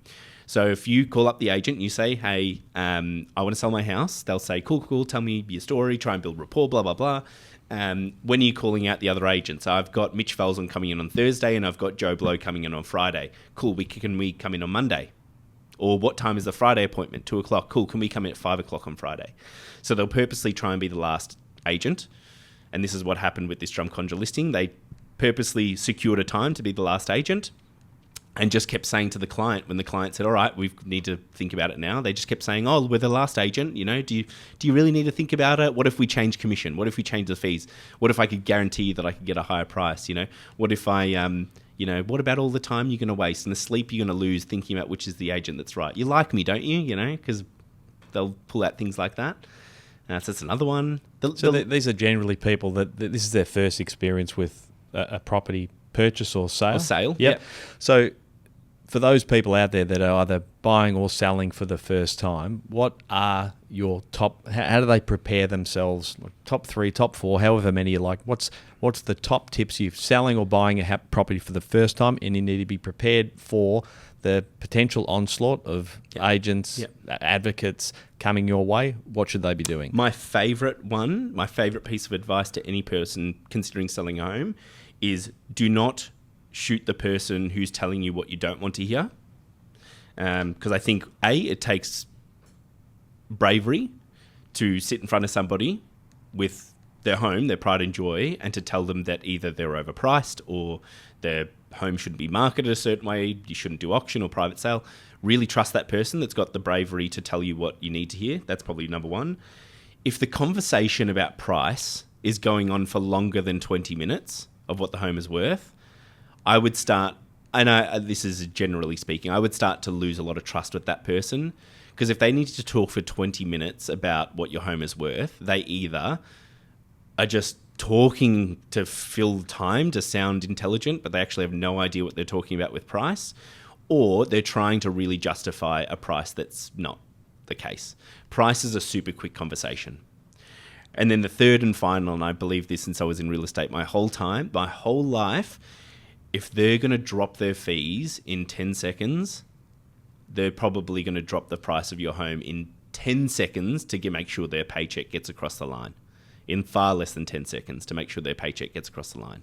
So if you call up the agent and you say, hey, I want to sell my house, they'll say, cool, tell me your story, try and build rapport, blah, blah, blah. When are you calling out the other agents? I've got Mitch Falzon coming in on Thursday and I've got Joe Blow coming in on Friday. Cool, can we come in on Monday? Or what time is the Friday appointment? 2 o'clock. Cool, can we come in at 5 o'clock on Friday? So they'll purposely try and be the last agent. And this is what happened with this Drumcondra listing. They purposely secured a time to be the last agent and just kept saying to the client, when the client said, all right, we need to think about it now, they just kept saying, oh, we're the last agent, do you really need to think about it? What if we change commission? What if we change the fees? What if I could guarantee that I could get a higher price? What if I, what about all the time you're going to waste and the sleep you're going to lose thinking about which is the agent that's right? You like me, don't you? Because they'll pull out things like that. So that's another one. These are generally people that this is their first experience with a property purchase or sale. Yep. So for those people out there that are either buying or selling for the first time, what are your top? How do they prepare themselves? Top 3, top 4, however many you like. What's the top tips you're selling or buying a property for the first time, and you need to be prepared for the potential onslaught of agents, advocates coming your way? What should they be doing? My favourite piece of advice to any person considering selling a home is do not shoot the person who's telling you what you don't want to hear. Because I think, it takes bravery to sit in front of somebody with their home, their pride and joy, and to tell them that either they're overpriced or their home shouldn't be marketed a certain way, you shouldn't do auction or private sale. Really trust that person that's got the bravery to tell you what you need to hear. That's probably number one. If the conversation about price is going on for longer than 20 minutes of what the home is worth, I would start, and this is generally speaking, I would start to lose a lot of trust with that person. Because if they need to talk for 20 minutes about what your home is worth, they either are just talking to fill time to sound intelligent, but they actually have no idea what they're talking about with price, or they're trying to really justify a price that's not the case. Price is a super quick conversation. And then the third and final, and I believe this since I was in real estate my whole life, if they're going to drop their fees in 10 seconds, they're probably going to drop the price of your home in 10 seconds to make sure their paycheck gets across the line. In far less than 10 seconds to make sure their paycheck gets across the line.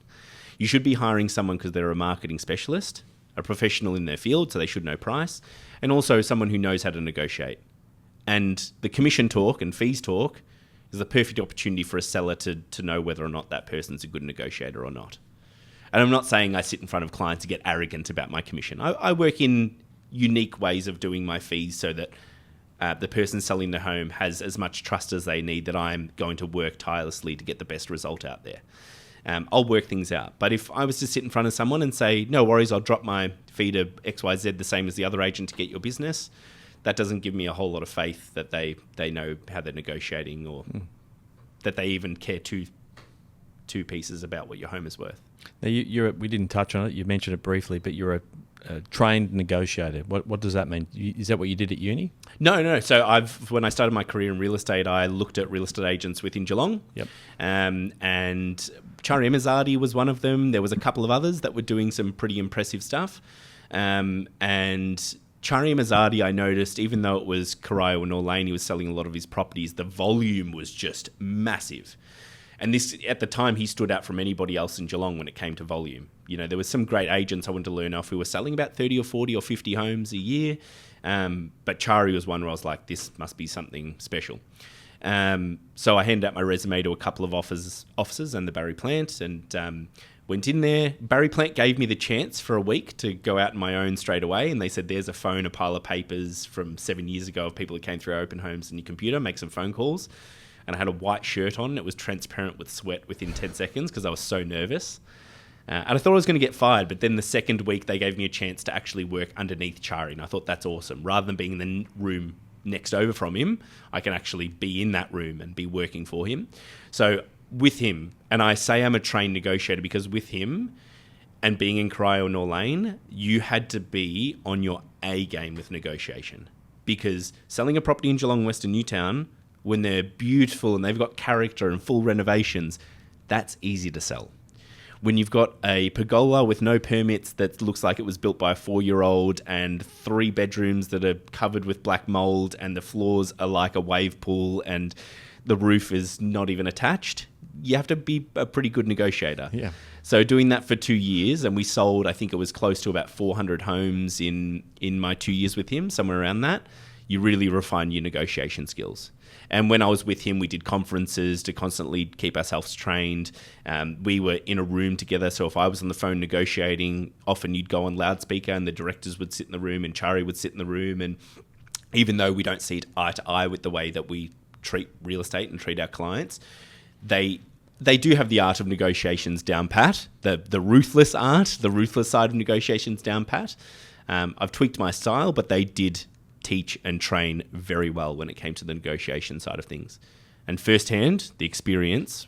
You should be hiring someone because they're a marketing specialist, a professional in their field, so they should know price, and also someone who knows how to negotiate. And the commission talk and fees talk is the perfect opportunity for a seller to know whether or not that person's a good negotiator or not. And I'm not saying I sit in front of clients to get arrogant about my commission. I work in unique ways of doing my fees so that the person selling the home has as much trust as they need that I'm going to work tirelessly to get the best result out there. I'll work things out. But if I was to sit in front of someone and say, no worries, I'll drop my fee to XYZ the same as the other agent to get your business, that doesn't give me a whole lot of faith that they know how they're negotiating or that they even care two pieces about what your home is worth. Now, we didn't touch on it. You mentioned it briefly, but you're a trained negotiator. What does that mean? Is that what you did at uni? No. So when I started my career in real estate, I looked at real estate agents within Geelong. Yep. And Chari Emazadi was one of them. There was a couple of others that were doing some pretty impressive stuff. And Chari Emazadi, I noticed, even though it was Corio and Orlane, he was selling a lot of his properties, the volume was just massive. And this, at the time, he stood out from anybody else in Geelong when it came to volume. You know, there were some great agents I wanted to learn off who were selling about 30 or 40 or 50 homes a year. But Chari was one where I was like, this must be something special. So I handed out my resume to a couple of offices and the Barry Plant and went in there. Barry Plant gave me the chance for a week to go out on my own straight away. And they said, there's a phone, a pile of papers from 7 years ago of people who came through our open homes and your computer, make some phone calls. And I had a white shirt on. It was transparent with sweat within 10 seconds because I was so nervous. And I thought I was going to get fired. But then the second week, they gave me a chance to actually work underneath Chari. And I thought that's awesome. Rather than being in the room next over from him, I can actually be in that room and be working for him. So with him, and I say I'm a trained negotiator because with him and being in Corio and Orlane, you had to be on your A game with negotiation. Because selling a property in Geelong, Western Newtown, when they're beautiful and they've got character and full renovations, that's easy to sell. When you've got a pergola with no permits that looks like it was built by a 4-year-old and 3 bedrooms that are covered with black mould and the floors are like a wave pool and the roof is not even attached, you have to be a pretty good negotiator. Yeah. So doing that for 2 years, and we sold, I think it was close to about 400 homes in my 2 years with him, somewhere around that, you really refine your negotiation skills. And when I was with him, we did conferences to constantly keep ourselves trained. We were in a room together. So if I was on the phone negotiating, often you'd go on loudspeaker and the directors would sit in the room and Chari would sit in the room. And even though we don't see it eye to eye with the way that we treat real estate and treat our clients, they do have the art of negotiations down pat, the ruthless side of negotiations down pat. I've tweaked my style, but they did teach and train very well when it came to the negotiation side of things. And firsthand, the experience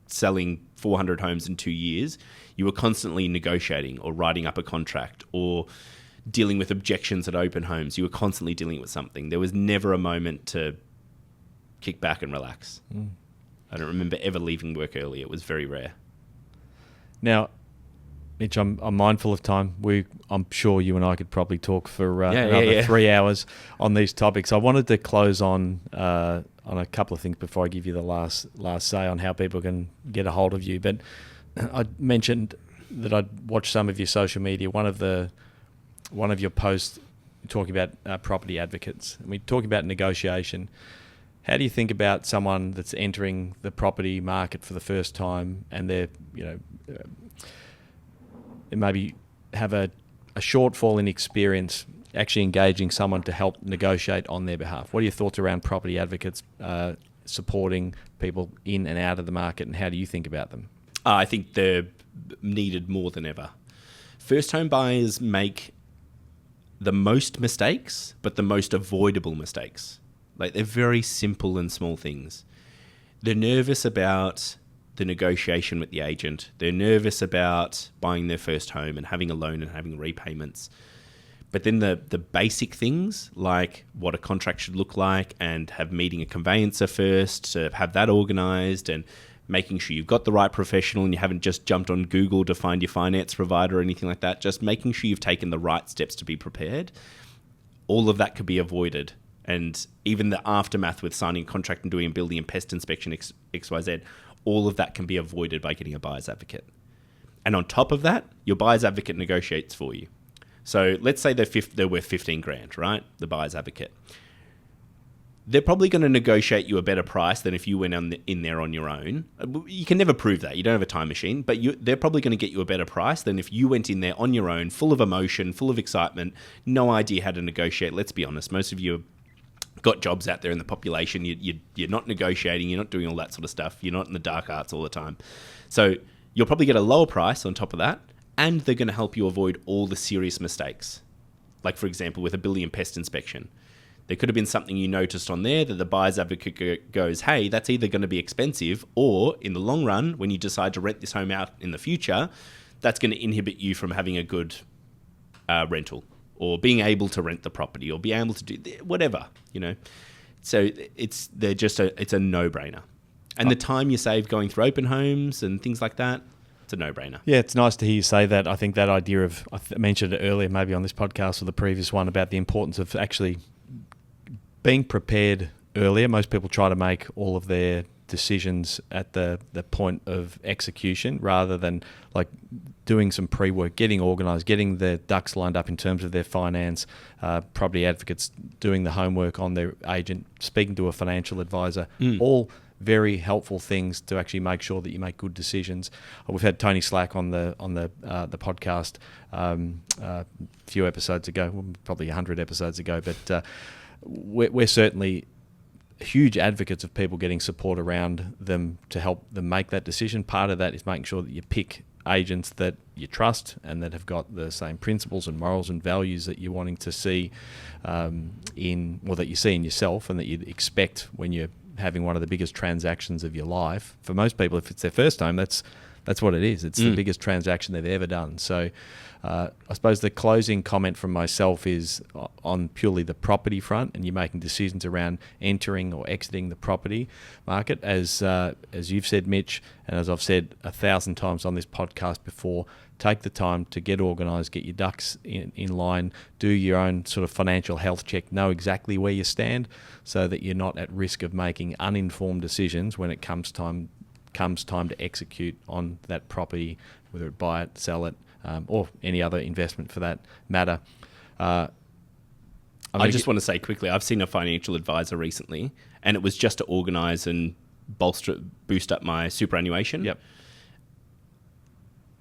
selling 400 homes in 2 years, you were constantly negotiating or writing up a contract or dealing with objections at open homes. You were constantly dealing with something. There was never a moment to kick back and relax. I don't remember ever leaving work early. It was very rare. Now, Mitch, I'm mindful of time. I'm sure you and I could probably talk for another 3 hours on these topics. I wanted to close on a couple of things before I give you the last say on how people can get a hold of you. But I mentioned that I'd watched some of your social media. One of your posts talking about property advocates. And we talk about negotiation. How do you think about someone that's entering the property market for the first time and they're maybe have a shortfall in experience actually engaging someone to help negotiate on their behalf? What are your thoughts around property advocates supporting people in and out of the market, and how do you think about them? I think they're needed more than ever. First home buyers make the most mistakes, but the most avoidable mistakes. Like, they're very simple and small things. They're nervous about the negotiation with the agent. They're nervous about buying their first home and having a loan and having repayments. But then the basic things, like what a contract should look like and meeting a conveyancer first, to have that organised and making sure you've got the right professional and you haven't just jumped on Google to find your finance provider or anything like that, just making sure you've taken the right steps to be prepared. all of that could be avoided. And even the aftermath with signing a contract and doing a building and pest inspection XYZ, all of that can be avoided by getting a buyer's advocate. And on top of that, your buyer's advocate negotiates for you. So let's say they're worth 15 grand, right? The buyer's advocate. They're probably going to negotiate you a better price than if you went in there on your own. You can never prove that. You don't have a time machine, but they're probably going to get you a better price than if you went in there on your own, full of emotion, full of excitement, no idea how to negotiate. Let's be honest. Most of you have got jobs out there in the population. You're not negotiating. You're not doing all that sort of stuff. You're not in the dark arts all the time. So you'll probably get a lower price on top of that, and they're going to help you avoid all the serious mistakes. Like, for example, with a building and pest inspection. There could have been something you noticed on there that the buyer's advocate goes, hey, that's either going to be expensive, or in the long run, when you decide to rent this home out in the future, that's going to inhibit you from having a good rental, or being able to rent the property, or be able to do whatever, you know. So it's a no-brainer. And the time you save going through open homes and things like that, it's a no-brainer. Yeah, it's nice to hear you say that. I think that idea of, I mentioned it earlier, maybe on this podcast or the previous one, about the importance of actually being prepared earlier. Most people try to make all of their decisions at the point of execution, rather than like doing some pre-work, getting organised, getting their ducks lined up in terms of their finance, property advocates doing the homework on their agent, speaking to a financial advisor, all very helpful things to actually make sure that you make good decisions. We've had Tony Slack on the podcast a few episodes ago, well, probably 100 episodes ago, but we're certainly huge advocates of people getting support around them to help them make that decision. Part of that is making sure that you pick agents that you trust and that have got the same principles and morals and values that you're wanting to see that you see in yourself and that you'd expect when you're having one of the biggest transactions of your life. For most people, if it's their first home, that's what it is. It's the biggest transaction they've ever done. So I suppose the closing comment from myself is on purely the property front, and you're making decisions around entering or exiting the property market. As you've said, Mitch, and as I've said 1,000 times on this podcast before, take the time to get organised, get your ducks in line, do your own sort of financial health check, know exactly where you stand so that you're not at risk of making uninformed decisions when it comes time to execute on that property, whether it buy it, sell it, or any other investment for that matter. I just want to say quickly, I've seen a financial advisor recently, and it was just to organise and boost up my superannuation. Yep.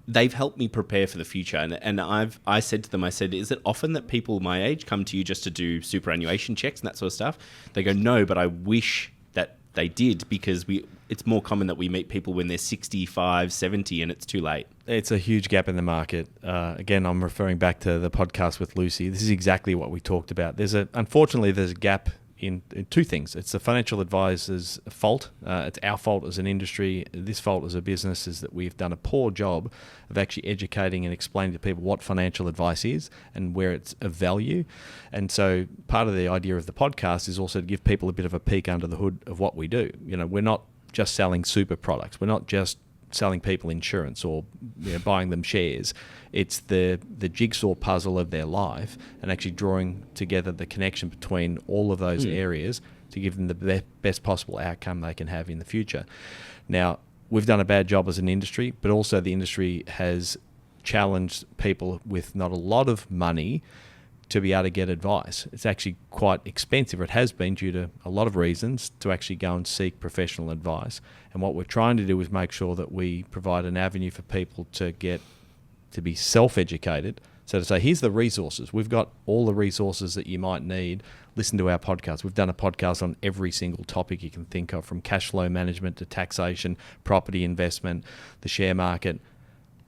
They've helped me prepare for the future, and I said to them, is it often that people my age come to you just to do superannuation checks and that sort of stuff? They go, no, but I wish that they did, because it's more common that we meet people when they're 65, 70, and it's too late. It's a huge gap in the market. Again, I'm referring back to the podcast with Lucy. This is exactly what we talked about. Unfortunately, there's a gap in two things. It's the financial advisor's fault. It's our fault as an industry. This fault as a business is that we've done a poor job of actually educating and explaining to people what financial advice is and where it's of value. And so part of the idea of the podcast is also to give people a bit of a peek under the hood of what we do. You know, we're not just selling super products. We're not just selling people insurance or buying them shares. It's the jigsaw puzzle of their life, and actually drawing together the connection between all of those areas to give them the best possible outcome they can have in the future. Now, we've done a bad job as an industry, but also the industry has challenged people with not a lot of money to be able to get advice. It's actually quite expensive. It has been, due to a lot of reasons, to actually go and seek professional advice. And what we're trying to do is make sure that we provide an avenue for people to be self-educated. So to say, here's the resources. We've got all the resources that you might need. Listen to our podcast. We've done a podcast on every single topic you can think of, from cash flow management to taxation, property investment, the share market.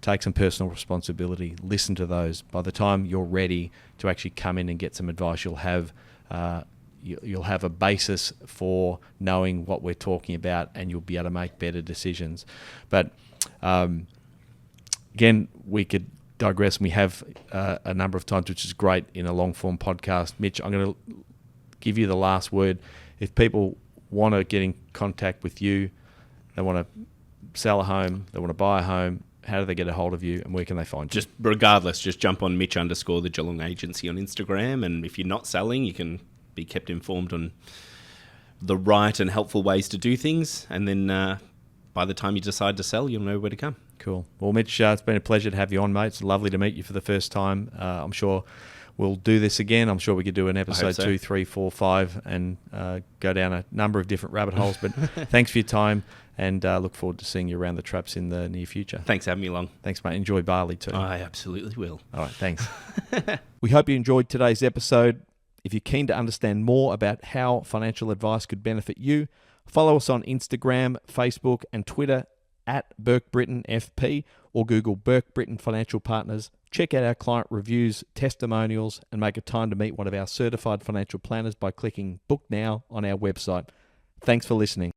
Take some personal responsibility. Listen to those. By the time you're ready to actually come in and get some advice, you'll have a basis for knowing what we're talking about, and you'll be able to make better decisions. But again, we could digress, and we have a number of times, which is great in a long-form podcast. Mitch, I'm going to give you the last word. If people want to get in contact with you, they want to sell a home, they want to buy a home, how do they get a hold of you, and where can they find you? Just regardless, just jump on Mitch_the Geelong Agency on Instagram, and if you're not selling, you can be kept informed on the right and helpful ways to do things, and then by the time you decide to sell, you'll know where to come. Cool. Well, Mitch, it's been a pleasure to have you on, mate. It's lovely to meet you for the first time. I'm sure we'll do this again. I'm sure we could do an episode 2, 3, 4, 5 and go down a number of different rabbit holes. But thanks for your time, and look forward to seeing you around the traps in the near future. Thanks for having me along. Thanks, mate. Enjoy Bali too. I absolutely will. All right, thanks. We hope you enjoyed today's episode. If you're keen to understand more about how financial advice could benefit you, follow us on Instagram, Facebook, and Twitter at Burke Britton FP, or Google Burke Britton Financial Partners. Check out our client reviews, testimonials, and make a time to meet one of our certified financial planners by clicking Book Now on our website. Thanks for listening.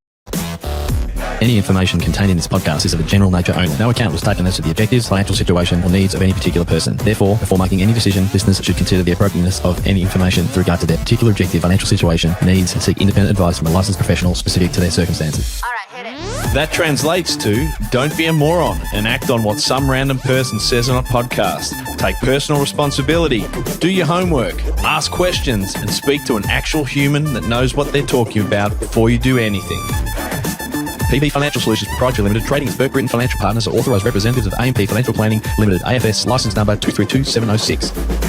Any information contained in this podcast is of a general nature only. No account was taken as to the objectives, financial situation, or needs of any particular person. Therefore, before making any decision, listeners should consider the appropriateness of any information with regard to their particular objective, financial situation, needs, and seek independent advice from a licensed professional specific to their circumstances. All right, hit it. That translates to don't be a moron and act on what some random person says on a podcast. Take personal responsibility, do your homework, ask questions, and speak to an actual human that knows what they're talking about before you do anything. PP Financial Solutions Proprietary Limited, trading as Burke Britton Financial Partners, are authorised representatives of AMP Financial Planning Limited, AFS, licence number 232706.